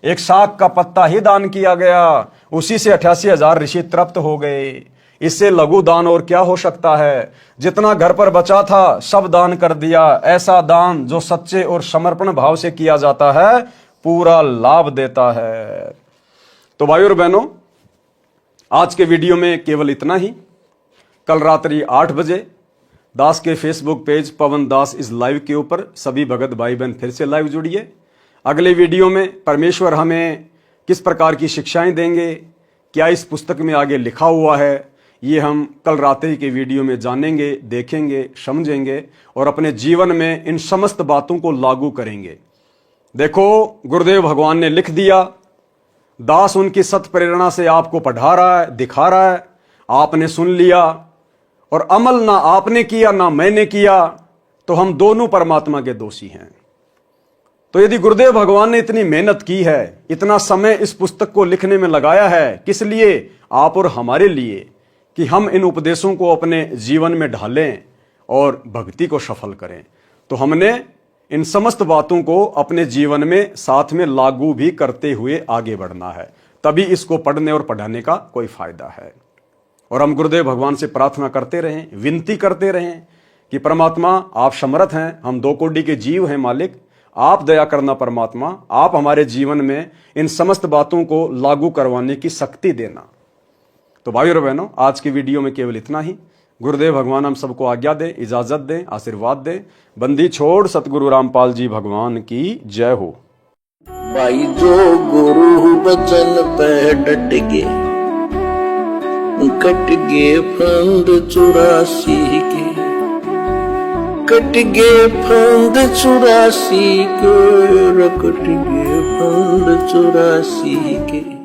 एक शाक का पत्ता ही दान किया गया, उसी से 88,000 ऋषि तृप्त हो गए। इससे लघु दान और क्या हो सकता है। जितना घर पर बचा था सब दान कर दिया। ऐसा दान जो सच्चे और समर्पण भाव से किया जाता है पूरा लाभ देता है। तो भाइयों और बहनों, आज के वीडियो में केवल इतना ही। कल रात्रि 8 बजे दास के Facebook page Pawan Das is live के ऊपर सभी भगत भाई बहन फिर से लाइव जुड़िए। अगले वीडियो में परमेश्वर हमें किस प्रकार की शिक्षाएं देंगे, क्या इस पुस्तक में आगे लिखा हुआ है, ये हम कल रात्रि के वीडियो में जानेंगे, देखेंगे, समझेंगे और अपने जीवन में इन समस्त बातों को लागू करेंगे। देखो, गुरुदेव भगवान ने लिख दिया, दास उनकी सत प्रेरणा से आपको पढ़ा रहा है, दिखा रहा है, आपने सुन लिया और अमल ना आपने किया ना मैंने किया, तो हम दोनों परमात्मा के दोषी हैं। तो यदि गुरुदेव भगवान ने इतनी मेहनत की है, इतना समय इस पुस्तक को लिखने में लगाया है, किस लिए? आप और हमारे लिए, कि हम इन उपदेशों को अपने जीवन में ढालें और भक्ति को सफल करें। तो हमने इन समस्त बातों को अपने जीवन में साथ में लागू भी करते हुए आगे बढ़ना है, तभी इसको पढ़ने और पढ़ाने का कोई फायदा है। और हम गुरुदेव भगवान से प्रार्थना करते रहें, विनती करते रहें कि परमात्मा आप समर्थ हैं, हम 2 कोटि के जीव हैं मालिक, आप दया करना परमात्मा, आप हमारे जीवन में इन समस्त बातों को लागू करवाने की शक्ति देना। तो भाइयों और बहनों, आज की वीडियो में केवल इतना ही। गुरुदेव भगवान हम सबको आज्ञा दे, इजाजत दे, आशीर्वाद दे। बंदी छोड़ सतगुरु रामपाल जी भगवान की जय हो। भाई जो गुरु बचन पे डट गे, कट गे फंद 84 के, कट गे फंद 84 के, कट गे फंद 84 के।